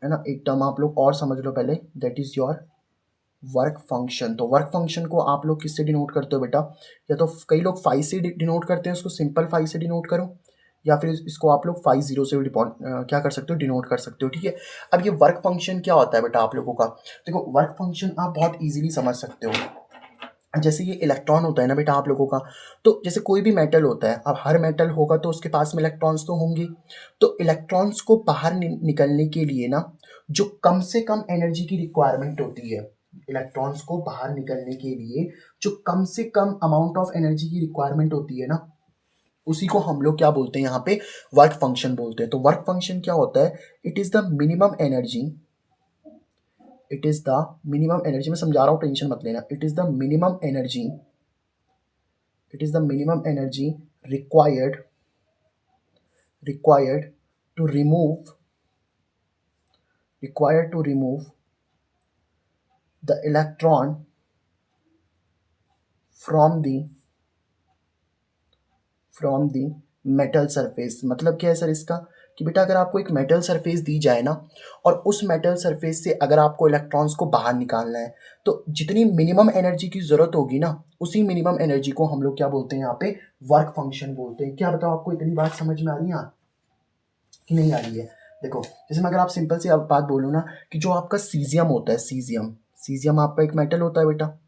है ना। एक टर्म आप लोग और समझ लो पहले, that is your work function. तो वर्क फंक्शन को आप लोग किससे डिनोट करते हो बेटा, या तो कई लोग फाइव से डिनोट करते हैं, उसको सिंपल फाइव से डिनोट करो, या फिर इसको आप लोग 50 से भी क्या कर सकते हो, डिनोट कर सकते हो। ठीक है, अब ये वर्क फंक्शन क्या होता है बेटा आप लोगों का, देखो वर्क फंक्शन आप बहुत इजीली समझ सकते हो। जैसे ये इलेक्ट्रॉन होता है ना बेटा आप लोगों का, तो जैसे कोई भी मेटल होता है, अब हर मेटल होगा तो उसके पास में इलेक्ट्रॉन्स तो होंगे। तो इलेक्ट्रॉन्स को बाहर निकलने के लिए ना, जो कम से कम एनर्जी की रिक्वायरमेंट होती है, इलेक्ट्रॉन्स को बाहर निकलने के लिए जो कम से कम अमाउंट ऑफ एनर्जी की रिक्वायरमेंट होती है ना, उसी को हम लोग क्या बोलते हैं यहाँ पे, वर्क फंक्शन बोलते हैं। तो वर्क फंक्शन क्या होता है, it is the minimum energy, it is the minimum energy, मैं समझा रहा हूँ टेंशन मत लेना, it is the minimum energy, it is the minimum energy required to remove the electron from the metal surface. मतलब क्या है सर इसका, कि बेटा अगर आपको एक मेटल सरफेस दी जाए ना, और उस मेटल सरफेस से अगर आपको इलेक्ट्रॉन्स को बाहर निकालना है, तो जितनी मिनिमम एनर्जी की ज़रूरत होगी ना, उसी मिनिमम एनर्जी को हम लोग क्या बोलते हैं यहाँ पे, वर्क फंक्शन बोलते हैं। क्या बताओ आपको इतनी बात समझ में आ रही है कि नहीं आ रही है। देखो जैसे मैं अगर आप सिंपल सी बात बोलूँ ना, कि जो आपका सीजियम होता है, सीजियम आपका एक मेटल होता है बेटा,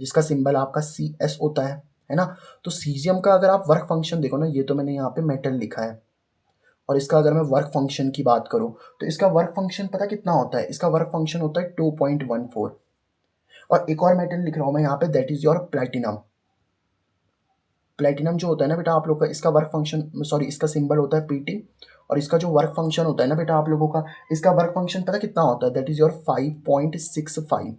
जिसका सिंबल आपका CS होता है ना। तो सीजियम का अगर आप वर्क फंक्शन देखो ना, ये तो मैंने यहाँ पे मेटल लिखा है, और इसका अगर मैं वर्क फंक्शन की बात करूँ, तो इसका वर्क फंक्शन पता कितना होता है, इसका वर्क फंक्शन होता है 2.14। और एक और मेटल लिख रहा हूँ मैं यहाँ पे, that is your platinum. Platinum जो होता है ना बेटा आप लोग का, इसका वर्क फंक्शन, सॉरी, इसका सिंबल होता है PT, और इसका जो वर्क फंक्शन होता है ना बेटा आप लोगों का, इसका वर्क फंक्शन पता कितना होता है, दैट इज योर 5.65।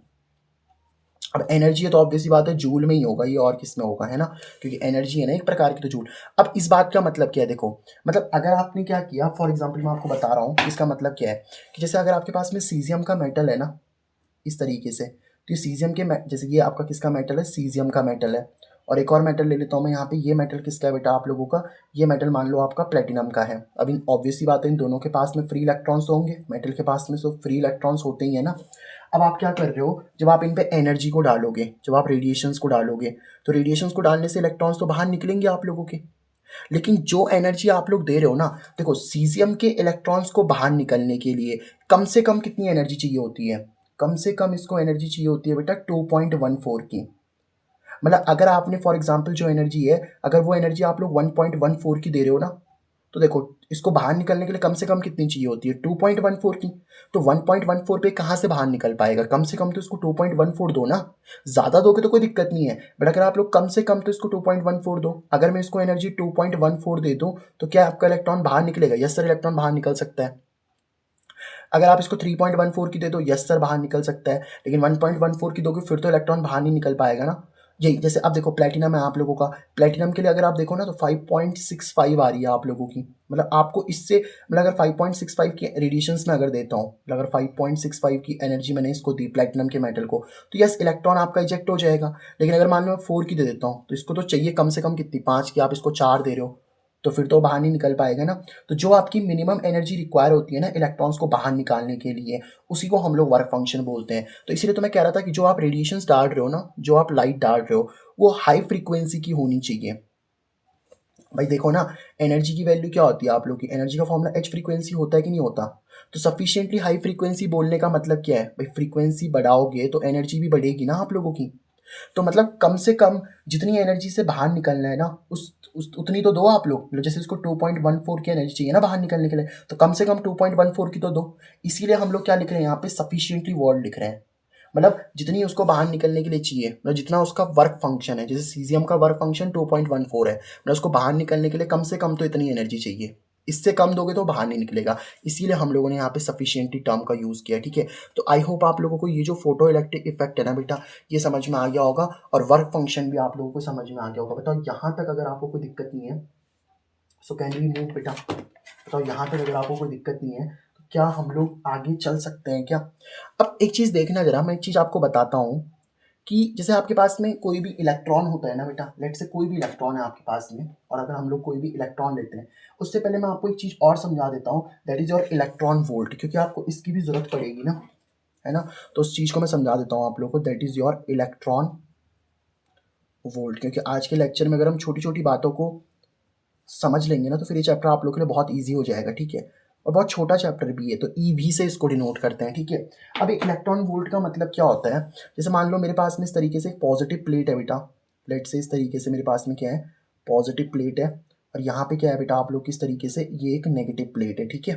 अब एनर्जी है तो ऑब्वियसली बात है जूल में ही होगा, ये और किस में होगा, है ना, क्योंकि एनर्जी है ना एक प्रकार की, तो जूल। अब इस बात का मतलब क्या है, देखो मतलब अगर आपने क्या किया, फॉर एग्जांपल मैं आपको बता रहा हूँ इसका मतलब क्या है, कि जैसे अगर आपके पास में सीजियम का मेटल है ना, इस तरीके से, तो ये सीजियम के जैसे ये आपका किसका मेटल है, सीजियम का मेटल है। और एक और मेटल ले लेता हूँ मैं यहाँ पे, ये मेटल किसका है बेटा आप लोगों का, ये मेटल मान लो आपका प्लेटिनम का है। अब इन ऑब्वियसली बात है, इन दोनों के पास में फ्री इलेक्ट्रॉन्स होंगे, मेटल के पास में तो फ्री इलेक्ट्रॉन्स होते ही है ना। अब आप क्या कर रहे हो, जब आप इन पे एनर्जी को डालोगे, जब आप रेडिएशंस को डालोगे, तो रेडिएशंस को डालने से इलेक्ट्रॉन्स तो बाहर निकलेंगे आप लोगों के, लेकिन जो एनर्जी आप लोग दे रहे हो ना, देखो सीजियम के इलेक्ट्रॉन्स को बाहर निकलने के लिए कम से कम कितनी एनर्जी चाहिए होती है, कम से कम इसको एनर्जी चाहिए होती है बेटा 2.14 की। मतलब अगर आपने फॉर एग्जांपल जो एनर्जी है, अगर वो एनर्जी आप लोग 1.14 की दे रहे हो ना, तो देखो इसको बाहर निकलने के लिए कम से कम कितनी चाहिए होती है, 2.14 की। तो 1.14 पे कहाँ से बाहर निकल पाएगा, कम से कम तो इसको 2.14 दो ना। ज़्यादा दोगे तो कोई दिक्कत नहीं है, बट अगर आप लोग कम से कम तो इसको 2.14 दो। अगर मैं इसको एनर्जी 2.14 दे दूँ, तो क्या आपका इलेक्ट्रॉन बाहर निकलेगा, यस सर इलेक्ट्रॉन बाहर निकल सकता है। अगर आप इसको 3.14 की दे दो, यस सर बाहर निकल सकता है, लेकिन 1.14 की दोगे फिर तो इलेक्ट्रॉन बाहर नहीं निकल पाएगा ना। यही जैसे अब देखो प्लेटिनम है आप लोगों का, प्लेटिनम के लिए अगर आप देखो ना, तो 5.65 आ रही है आप लोगों की। मतलब आपको इससे, मतलब अगर 5.65 की रेडिएशंस में अगर देता हूँ, मतलब अगर 5.65 की एनर्जी मैंने इसको दी प्लेटिनम के मेटल को, तो यस इलेक्ट्रॉन आपका इजेक्ट हो जाएगा। लेकिन अगर मान लो मैं 4 की दे देता हूँ, तो इसको तो चाहिए कम से कम कितनी, 5 की, आप इसको 4 दे रहे हो, तो फिर तो बाहर नहीं निकल पाएगा ना। तो जो आपकी मिनिमम एनर्जी रिक्वायर होती है ना इलेक्ट्रॉन्स को बाहर निकालने के लिए, उसी को हम लोग वर्क फंक्शन बोलते हैं। तो इसीलिए तो मैं कह रहा था कि जो आप रेडिएशंस डाल रहे हो ना, जो आप लाइट डाल रहे हो, वो हाई फ्रीक्वेंसी की होनी चाहिए। भाई देखो ना, एनर्जी की वैल्यू क्या होती है आप लोग की, एनर्जी का फॉर्मूला एच फ्रीक्वेंसी होता है कि नहीं होता। तो सफिशिएंटली हाई फ्रीक्वेंसी बोलने का मतलब क्या है भाई, फ्रीक्वेंसी बढ़ाओगे तो एनर्जी भी बढ़ेगी ना आप लोगों की। तो मतलब कम से कम जितनी एनर्जी से बाहर निकलना है ना, उस उतनी तो दो आप लोग। मतलब जैसे इसको 2.14 की एनर्जी चाहिए ना बाहर निकलने के लिए, तो कम से कम 2.14 की तो दो। इसीलिए हम लोग क्या लिख रहे हैं यहाँ पे, सफिशिएंटली वर्ड लिख रहे हैं। मतलब जितनी उसको बाहर निकलने के लिए चाहिए, मतलब जितना उसका वर्क फंक्शन है, जैसे सीजियम का वर्क फंक्शन 2.14 है, मतलब उसको बाहर निकलने के लिए कम से कम तो इतनी एनर्जी चाहिए। इससे कम दोगे तो बाहर नहीं निकलेगा। इसीलिए हम लोगों ने यहाँ पे सफिशिएंटली टर्म का यूज़ किया, ठीक है। तो आई होप आप लोगों को ये जो फोटो इलेक्ट्रिक इफेक्ट है ना बेटा, ये समझ में आ गया होगा, और वर्क फंक्शन भी आप लोगों को समझ में आ गया होगा। बताओ यहाँ तक अगर आपको कोई दिक्कत नहीं है, सो कैन वी मूव बेटा। बताओ यहाँ तक अगर आपको कोई दिक्कत नहीं है, तो क्या हम लोग आगे चल सकते हैं क्या। अब एक चीज़ देखना जरा, मैं एक चीज़ आपको बताता हूँ कि जैसे आपके पास में कोई भी इलेक्ट्रॉन होता है ना बेटा, लेट से कोई भी इलेक्ट्रॉन है आपके पास में, और अगर हम लोग कोई भी इलेक्ट्रॉन लेते हैं, उससे पहले मैं आपको एक चीज़ और समझा देता हूँ, that is your electron volt, क्योंकि आपको इसकी भी ज़रूरत पड़ेगी ना, है ना। तो उस चीज़ को मैं समझा देता हूँ आप लोगों को, that is your electron volt. क्योंकि आज के लेक्चर में अगर हम छोटी छोटी बातों को समझ लेंगे ना, तो फिर ये चैप्टर आप लोग के लिए बहुत ईजी हो जाएगा, ठीक है। और बहुत छोटा चैप्टर भी है, तो ईवी से इसको डिनोट करते हैं, ठीक है। अब एक इलेक्ट्रॉन वोल्ट का मतलब क्या होता है, जैसे मान लो मेरे पास में इस तरीके से एक पॉजिटिव प्लेट है बेटा, लेट से इस तरीके से मेरे पास में क्या है, पॉजिटिव प्लेट है, और यहाँ पे क्या है बेटा आप लोग किस तरीके से, ये एक नेगेटिव प्लेट है, ठीक है।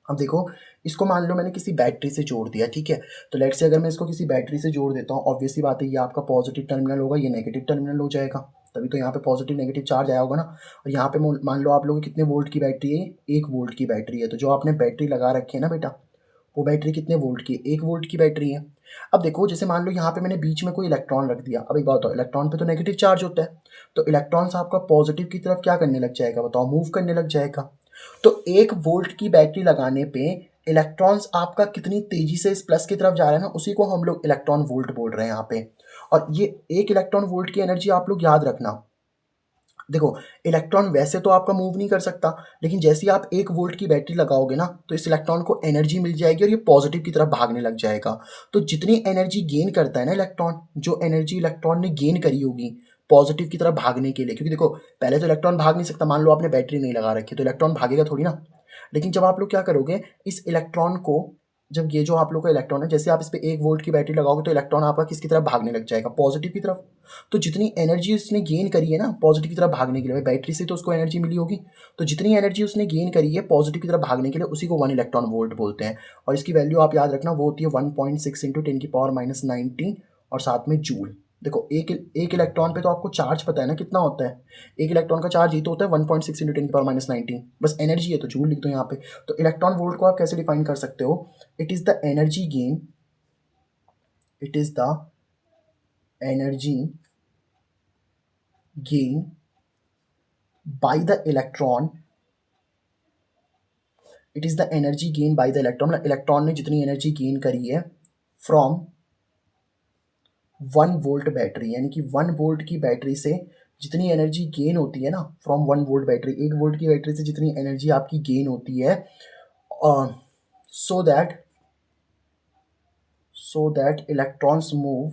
अब देखो, इसको मान लो मैंने किसी बैटरी से जोड़ दिया, ठीक है। तो लेट से अगर मैं इसको किसी बैटरी से जोड़ देता हूँ, ऑब्वियसली बात है, ये आपका पॉजिटिव टर्मिनल होगा, ये नेगेटिव टर्मिनल हो जाएगा, तभी तो यहाँ पे पॉजिटिव नेगेटिव चार्ज आया होगा ना। और यहाँ पे मान लो आप लोगों की कितने वोल्ट की बैटरी है, 1 वोल्ट की बैटरी है। तो जो आपने बैटरी लगा रखी है ना बेटा, वो बैटरी कितने वोल्ट की है, 1 वोल्ट की बैटरी है। अब देखो, जैसे मान लो यहाँ पे मैंने बीच में कोई इलेक्ट्रॉन रख दिया। अब एक बात बताओ, इलेक्ट्रॉन पे तो नेगेटिव चार्ज होता है, तो इलेक्ट्रॉन्स आपका पॉजिटिव की तरफ क्या करने लग जाएगा, बताओ, मूव करने लग जाएगा। तो 1 वोल्ट की बैटरी लगाने पे इलेक्ट्रॉन्स आपका कितनी तेजी से इस प्लस की तरफ जा रहा है ना, उसी को हम लोग इलेक्ट्रॉन वोल्ट बोल रहे हैं यहाँ पे। और ये 1 इलेक्ट्रॉन वोल्ट की एनर्जी आप लोग याद रखना। देखो, इलेक्ट्रॉन वैसे तो आपका मूव नहीं कर सकता, लेकिन जैसे ही आप 1 वोल्ट की बैटरी लगाओगे ना, तो इस इलेक्ट्रॉन को एनर्जी मिल जाएगी और ये पॉजिटिव की तरफ भागने लग जाएगा। तो जितनी एनर्जी गेन करता है ना इलेक्ट्रॉन, जो एनर्जी इलेक्ट्रॉन ने गेन करी होगी पॉजिटिव की तरफ भागने के लिए, क्योंकि देखो पहले तो इलेक्ट्रॉन भाग नहीं सकता, मान लो आपने बैटरी नहीं लगा रखी तो इलेक्ट्रॉन भागेगा थोड़ी ना। लेकिन जब आप लोग क्या करोगे, इस इलेक्ट्रॉन को, जब ये जो आप लोग का इलेक्ट्रॉन है, जैसे आप इस पे 1 वोल्ट की बैटरी लगाओगे, तो इलेक्ट्रॉन आपका किसकी तरफ भागने लग जाएगा, पॉजिटिव की तरफ। तो जितनी एनर्जी उसने गेन करी है ना पॉजिटिव की तरफ भागने के लिए, बैटरी से तो उसको एनर्जी मिली होगी, तो जितनी एनर्जी उसने गेन करी है पॉजिटिव की तरफ भागने के लिए, उसी को 1 इलेक्ट्रॉन वोल्ट बोलते हैं। और इसकी वैल्यू आप याद रखना, वो होती है 1.6 इंटू 10⁻⁻19 और साथ में जूल। देखो, एक इलेक्ट्रॉन पे तो आपको चार्ज पता है ना कितना होता है, एक इलेक्ट्रॉन का चार्ज ये तो होता है 1.6 इंटू 10⁻19, बस एनर्जी है तो जूल लिख दो यहाँ पे। तो इलेक्ट्रॉन वोल्ट को आप कैसे डिफाइन कर सकते हो, it is the energy gain, it is the energy gain by the electron, it is the energy gain by the electron, electron ने जितनी एनर्जी गेन करी है फ्रॉम 1 वोल्ट बैटरी, यानी कि 1 वोल्ट की बैटरी से जितनी एनर्जी गेन होती है ना, फ्रॉम 1 वोल्ट बैटरी, 1 वोल्ट की बैटरी से जितनी एनर्जी आपकी गेन होती है, so that electrons move,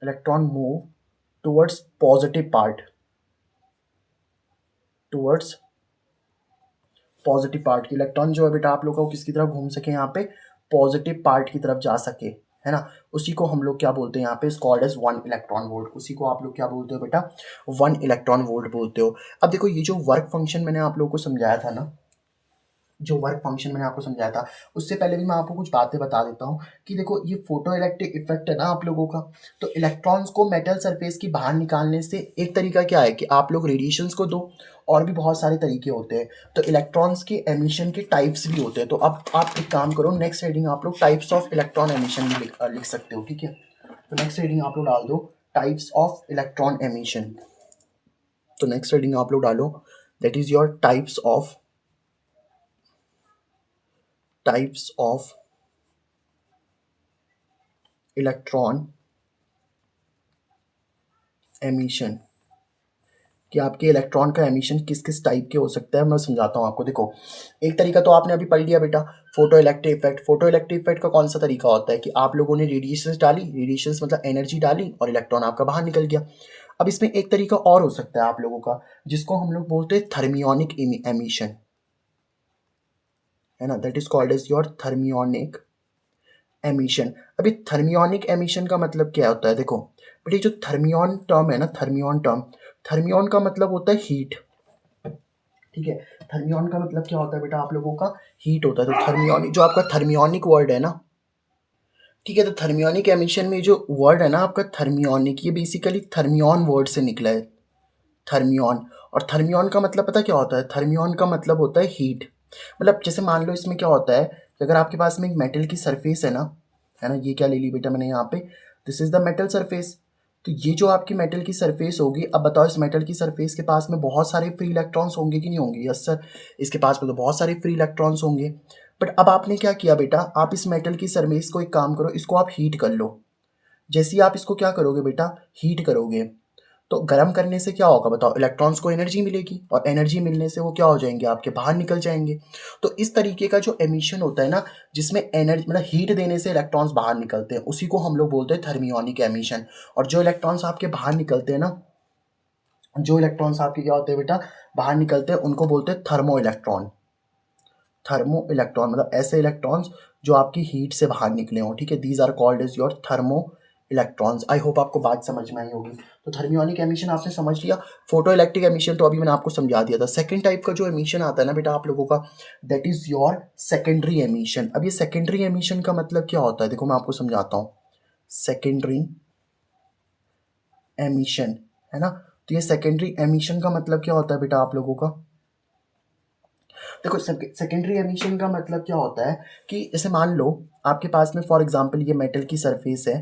electron move towards positive part, towards positive part की, इलेक्ट्रॉन जो है बेटा आप लोग को किसकी तरफ घूम सके, यहाँ पे पॉजिटिव पार्ट की तरफ जा सके, है ना। उसी को हम लोग क्या बोलते हैं यहाँ पे, कॉल्ड एज 1 इलेक्ट्रॉन वोल्ट। उसी को आप लोग क्या बोलते हो बेटा, 1 इलेक्ट्रॉन वोल्ट बोलते हो। अब देखो, ये जो वर्क फंक्शन मैंने आप लोग को समझाया था ना, जो वर्क फंक्शन मैंने आपको समझाया था, उससे पहले भी मैं आपको कुछ बातें बता देता हूँ कि देखो, ये फोटो इलेक्ट्रिक इफेक्ट है ना आप लोगों का, तो इलेक्ट्रॉन्स को मेटल सरफेस की बाहर निकालने से एक तरीका क्या है कि आप लोग रेडिएशंस को दो, और भी बहुत सारे तरीके होते हैं। तो इलेक्ट्रॉन्स के एमिशन के टाइप्स भी होते हैं। तो अब आप एक काम करो, नेक्स्ट रीडिंग आप लोग टाइप्स ऑफ इलेक्ट्रॉन एमिशन भी लिख सकते हो, ठीक है। तो नेक्स्ट रीडिंग आप लोग डाल दो, टाइप्स ऑफ इलेक्ट्रॉन एमिशन। तो नेक्स्ट रीडिंग आप लोग डालो, that is your types of electron emission, कि आपके इलेक्ट्रॉन का एमिशन किस किस टाइप के हो सकता है। मैं समझाता हूँ आपको। देखो, एक तरीका तो आपने अभी पढ़ लिया बेटा, photo electric effect. Photo electric effect का कौन सा तरीका होता है कि आप लोगों ने रेडिएशंस डाली, रेडिएशंस मतलब एनर्जी डाली, और इलेक्ट्रॉन आपका बाहर निकल गया। अब इसमें एक तरीका और हो सकता है आप लोगों का, जिसको हम लोग बोलते हैं थर्मियोनिक एमिशन, है ना, that is called as your thermionic emission. अभी थर्मियोनिक एमिशन का मतलब क्या होता है, देखो बट ये जो थर्मियन टर्म है ना, थर्मियन टर्म, थर्मियन का मतलब होता है हीट, ठीक है। थर्मियन का मतलब क्या होता है बेटा आप लोगों का, हीट होता है। तो थर्मियोनिक जो आपका थर्मियोनिक वर्ड है ना, ठीक है, तो थर्मियोनिक एमिशन में जो वर्ड है ना आपका थर्मियोनिक, ये बेसिकली थर्मियन वर्ड से निकला है, थर्मियन। और थर्मियन का मतलब पता क्या होता है, थर्मियन का मतलब होता है हीट। मतलब जैसे मान लो इसमें क्या होता है कि अगर आपके पास में एक मेटल की सरफेस है ना, ये क्या ले ली बेटा मैंने यहाँ पे, this is the metal surface. तो ये जो आपकी मेटल की सरफेस होगी, अब बताओ इस मेटल की सरफेस के पास में बहुत सारे फ्री इलेक्ट्रॉन्स होंगे कि नहीं होंगे, यस सर, इसके पास में तो बहुत सारे फ्री इलेक्ट्रॉन्स होंगे। बट अब आपने क्या किया बेटा, आप इस मेटल की सरफेस को एक काम करो, इसको आप हीट कर लो। जैसे ही आप इसको क्या करोगे बेटा, हीट करोगे, तो गर्म करने से क्या होगा बताओ, इलेक्ट्रॉन्स को एनर्जी मिलेगी, और एनर्जी मिलने से वो क्या हो जाएंगे, आपके बाहर निकल जाएंगे। तो इस तरीके का जो एमिशन होता है ना, जिसमें एनर्जी मतलब हीट देने से इलेक्ट्रॉन्स बाहर निकलते हैं, उसी को हम लोग बोलते हैं थर्मियोनिक एमिशन। और जो इलेक्ट्रॉन्स आपके बाहर निकलते हैं ना, जो इलेक्ट्रॉन्स आपके क्या होते हैं बेटा, बाहर निकलते हैं, उनको बोलते हैं थर्मो इलेक्ट्रॉन। थर्मो इलेक्ट्रॉन मतलब ऐसे इलेक्ट्रॉन्स जो आपकी हीट से बाहर निकले हों, ठीक है, these are called as your thermo electrons. I hope आपको बात समझ में आई होगी। तो थर्मियोनिक एमिशन आपने समझ लिया। फोटो इलेक्ट्रिक एमिशन तो अभी मैंने आपको समझा दिया था। सेकंड टाइप का जो एमिशन आता है ना बेटा आप लोगों का, that is your secondary emission. अब ये सेकेंडरी एमिशन का मतलब क्या होता है, देखो मैं आपको समझाता हूँ। सेकेंडरी एमिशन, है ना, तो ये सेकेंडरी एमिशन का मतलब क्या होता है बेटा आप लोगों का, देखो सेकेंडरी एमिशन का मतलब क्या होता है कि जैसे मान लो आपके पास में फॉर एग्जांपल ये मेटल की सरफेस है।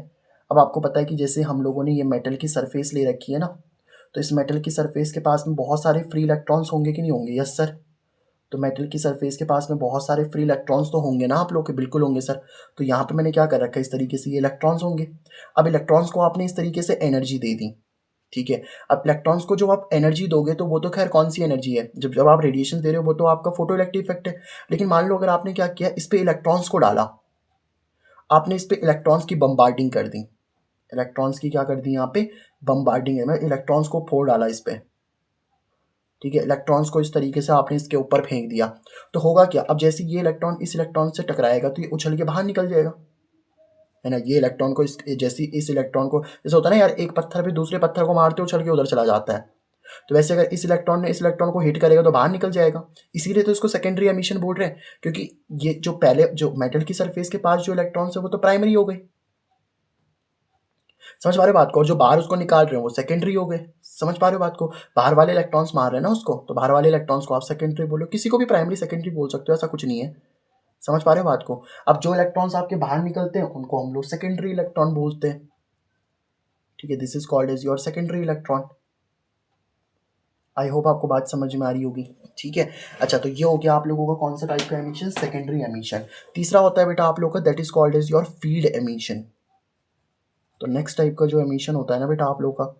अब आपको पता है कि जैसे हम लोगों ने ये मेटल की सरफेस ले रखी है ना, तो इस मेटल की सरफेस के पास में बहुत सारे फ्री इलेक्ट्रॉन्स होंगे कि नहीं होंगे, यस सर। तो मेटल की सरफेस के पास में बहुत सारे फ्री इलेक्ट्रॉन्स तो होंगे ना आप लोग के, बिल्कुल होंगे सर। तो यहाँ पे मैंने क्या कर रखा है, इस तरीके से ये इलेक्ट्रॉन्स होंगे। अब इलेक्ट्रॉन्स को आपने इस तरीके से एनर्जी दे दी, ठीक है। अब इलेक्ट्रॉन्स को जो आप एनर्जी दोगे, तो वो तो खैर कौन सी एनर्जी है, जब जब आप रेडिएशन दे रहे हो वो तो आपका फोटो इलेक्ट्रिक इफेक्ट है। लेकिन मान लो अगर आपने क्या किया, इस पे इलेक्ट्रॉन्स को डाला, आपने इस पे इलेक्ट्रॉन्स की बम्बार्डिंग कर दी, इलेक्ट्रॉन्स की क्या कर दी यहाँ पे, बम्बार्डिंग है, मैं इलेक्ट्रॉन्स को फोड़ डाला इस पे, ठीक है, इलेक्ट्रॉन्स को इस तरीके से आपने इसके ऊपर फेंक दिया। तो होगा क्या, अब जैसे ये इलेक्ट्रॉन इस इलेक्ट्रॉन से टकराएगा तो ये उछल के बाहर निकल जाएगा, है ना। ये इलेक्ट्रॉन को जैसे इस इलेक्ट्रॉन को, जैसे होता है ना यार, एक पत्थर पे दूसरे पत्थर को मारते उछल के उधर चला जाता है, तो वैसे अगर इस इलेक्ट्रॉन ने इस इलेक्ट्रॉन को हिट करेगा तो बाहर निकल जाएगा। इसीलिए तो इसको सेकेंडरी एमिशन बोल रहे हैं, क्योंकि ये जो पहले जो मेटल की सरफेस के पास जो इलेक्ट्रॉन्स है वो तो प्राइमरी हो गए, समझ पा रहे हो बात को, और जो बाहर उसको निकाल रहे हो वो सेकेंडरी हो गए। समझ पा रहे हो बात को, बाहर वाले इलेक्ट्रॉन्स मार रहे हैं ना उसको, तो बाहर वाले इलेक्ट्रॉन्स को आप सेकेंडरी बोलो, किसी को भी प्राइमरी सेकेंडरी बोल सकते हो, ऐसा कुछ नहीं है। समझ पा रहे हो बात को। अब जो इलेक्ट्रॉन्स आपके बाहर निकलते हैं उनको हम लोग सेकेंडरी इलेक्ट्रॉन बोलते हैं, ठीक है, this is called as your secondary electron. I hope आपको बात समझ में आ रही होगी, ठीक है। अच्छा, तो ये हो गया आप लोगों का कौन सा टाइप का एमिशन, सेकेंडरी एमिशन। तीसरा होता है बेटा आप लोगों का, that is called as your field emission. तो नेक्स्ट टाइप का जो एमिशन होता है ना बेटा आप लोगों का,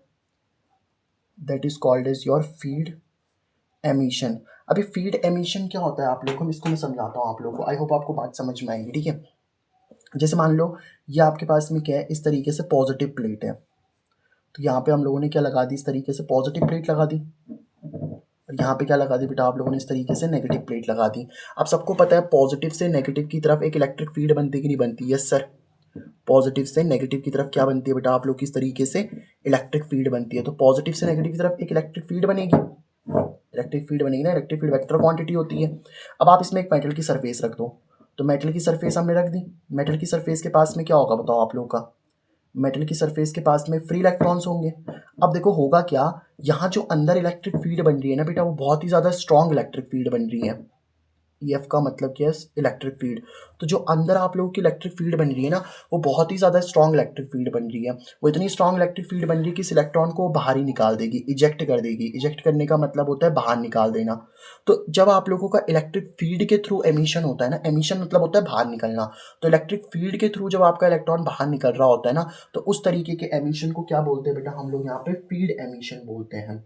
that is called as your field emission. अभी फील्ड एमिशन क्या होता है आप लोगों को, इसको मैं समझाता हूँ आप लोगों को, आई होप आपको बात समझ में आएगी, ठीक है। जैसे मान लो ये आपके पास में क्या है, इस तरीके से पॉजिटिव प्लेट है, तो यहाँ पे हम लोगों ने क्या लगा दी, इस तरीके से पॉजिटिव प्लेट लगा दी, और यहाँ पे क्या लगा दी बेटा आप लोगों ने, इस तरीके से नेगेटिव प्लेट लगा दी। अब सबको पता है पॉजिटिव से नेगेटिव की तरफ एक इलेक्ट्रिक फील्ड बनती है कि नहीं बनती, यस सर। पॉजिटिव से नेगेटिव की तरफ क्या बनती है बेटा आप लोग की, इस तरीके से इलेक्ट्रिक फील्ड बनती है। तो पॉजिटिव से नेगेटिव की तरफ एक इलेक्ट्रिक फील्ड बनेगी, इलेक्ट्रिक फील्ड बनेगी ना, इलेक्ट्रिक फील्ड वेक्टर क्वांटिटी होती है। अब आप इसमें एक मेटल की सरफेस रख दो, तो मेटल की सरफेस हमने रख दी, मेटल की सरफेस के पास में क्या होगा बताओ आप लोग का, मेटल की सरफेस के पास में फ्री इलेक्ट्रॉन्स होंगे। अब देखो होगा क्या, यहाँ जो अंदर इलेक्ट्रिक फील्ड बन रही है ना बेटा, वो बहुत ही ज़्यादा स्ट्रॉन्ग इलेक्ट्रिक फील्ड बन रही है। ईएफ का मतलब क्या है, इलेक्ट्रिक फील्ड। तो जो अंदर आप लोगों की इलेक्ट्रिक फील्ड बन रही है ना, वो बहुत ही ज़्यादा स्ट्रॉन्ग इलेक्ट्रिक फील्ड बन रही है। वो इतनी स्ट्रॉन्ग इलेक्ट्रिक फील्ड बन रही है कि इस इलेक्ट्रॉन को बाहर ही निकाल देगी, इजेक्ट कर देगी। इजेक्ट करने का मतलब होता है बाहर निकाल देना। तो जब आप लोगों का इलेक्ट्रिक फील्ड के थ्रू एमिशन होता है ना, एमिशन मतलब होता है बाहर निकलना, तो इलेक्ट्रिक फील्ड के थ्रू जब आपका इलेक्ट्रॉन बाहर निकल रहा होता है ना, तो उस तरीके के एमिशन को क्या बोलते हैं बेटा हम लोग यहाँ पे, फील्ड एमिशन बोलते हैं,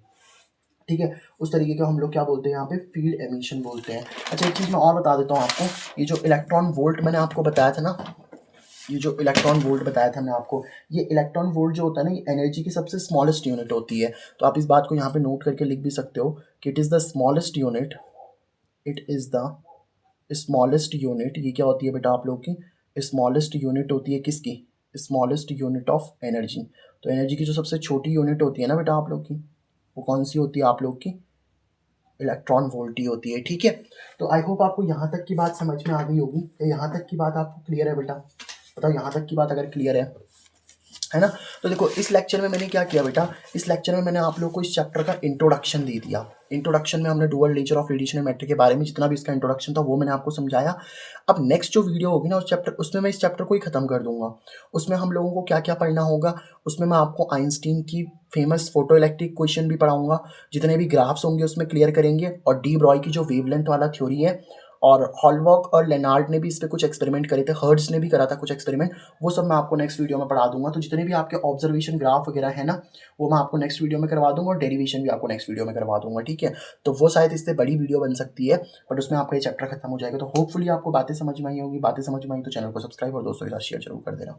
ठीक है। उस तरीके का हम लोग क्या बोलते हैं यहाँ पे, फील्ड एमिशन बोलते हैं। अच्छा, एक चीज़ मैं और बता देता हूँ आपको, ये जो इलेक्ट्रॉन वोल्ट मैंने आपको बताया था ना, ये जो इलेक्ट्रॉन वोल्ट बताया था मैंने आपको, ये इलेक्ट्रॉन वोल्ट जो होता है ना, ये एनर्जी की सबसे स्मॉलेस्ट यूनिट होती है। तो आप इस बात को यहाँ पे नोट करके लिख भी सकते हो कि it is the smallest unit, it is the smallest unit. ये क्या होती है बेटा आप लोग की, स्मॉलेस्ट यूनिट होती है किसकी, स्मॉलेस्ट यूनिट ऑफ एनर्जी। तो एनर्जी की जो सबसे छोटी यूनिट होती है ना बेटा आप लोग की, वो कौन सी होती है आप लोग की, इलेक्ट्रॉन वोल्ट ही होती है। ठीक है, तो आई होप आपको यहाँ तक की बात समझ में आ गई होगी। यहाँ तक की बात आपको क्लियर है बेटा, बताओ यहाँ तक की बात अगर क्लियर है ना। तो देखो इस लेक्चर में मैंने क्या किया बेटा, इस लेक्चर में मैंने आप लोग को इस चैप्टर का इंट्रोडक्शन दे दिया। इंट्रोडक्शन में हमने dual nature of radiation and matter के बारे में जितना भी इसका इंट्रोडक्शन था वो मैंने आपको समझाया। अब नेक्स्ट जो वीडियो होगी ना उस चैप्टर, उसमें मैं इस चैप्टर को ही खत्म कर दूंगा। उसमें हम लोगों को क्या क्या पढ़ना होगा, उसमें मैं आपको आइंस्टीन की फेमस फोटो इलेक्ट्रिक क्वेश्चन भी पढ़ाऊंगा, जितने भी ग्राफ्स होंगे उसमें क्लियर करेंगे, और डी ब्रॉय की जो वेवलेंथ वाला थ्योरी है, और हॉलबर्ग और लेनार्ड ने भी इस पे कुछ एक्सपेरिमेंट करे थे, हर्ट्ज ने भी करा था कुछ एक्सपेरिमेंट, वो सब मैं आपको नेक्स्ट वीडियो में पढ़ा दूंगा। तो जितने भी आपके ऑब्जर्वेशन ग्राफ वगैरह है ना, वो मैं आपको नेक्स्ट वीडियो में करवा दूंगा, और डेरिवेशन भी आपको नेक्स्ट वीडियो में करवा दूंगा। ठीक है, तो वो शायद इससे बड़ी वीडियो बन सकती है, बट उसमें आपका ये चैप्टर खत्म हो जाएगा। तो होपफुली आपको बातें समझ में आई होगी, बातें समझ में आई तो चैनल को सब्सक्राइब और दोस्तों के साथ शेयर जरूर कर देना।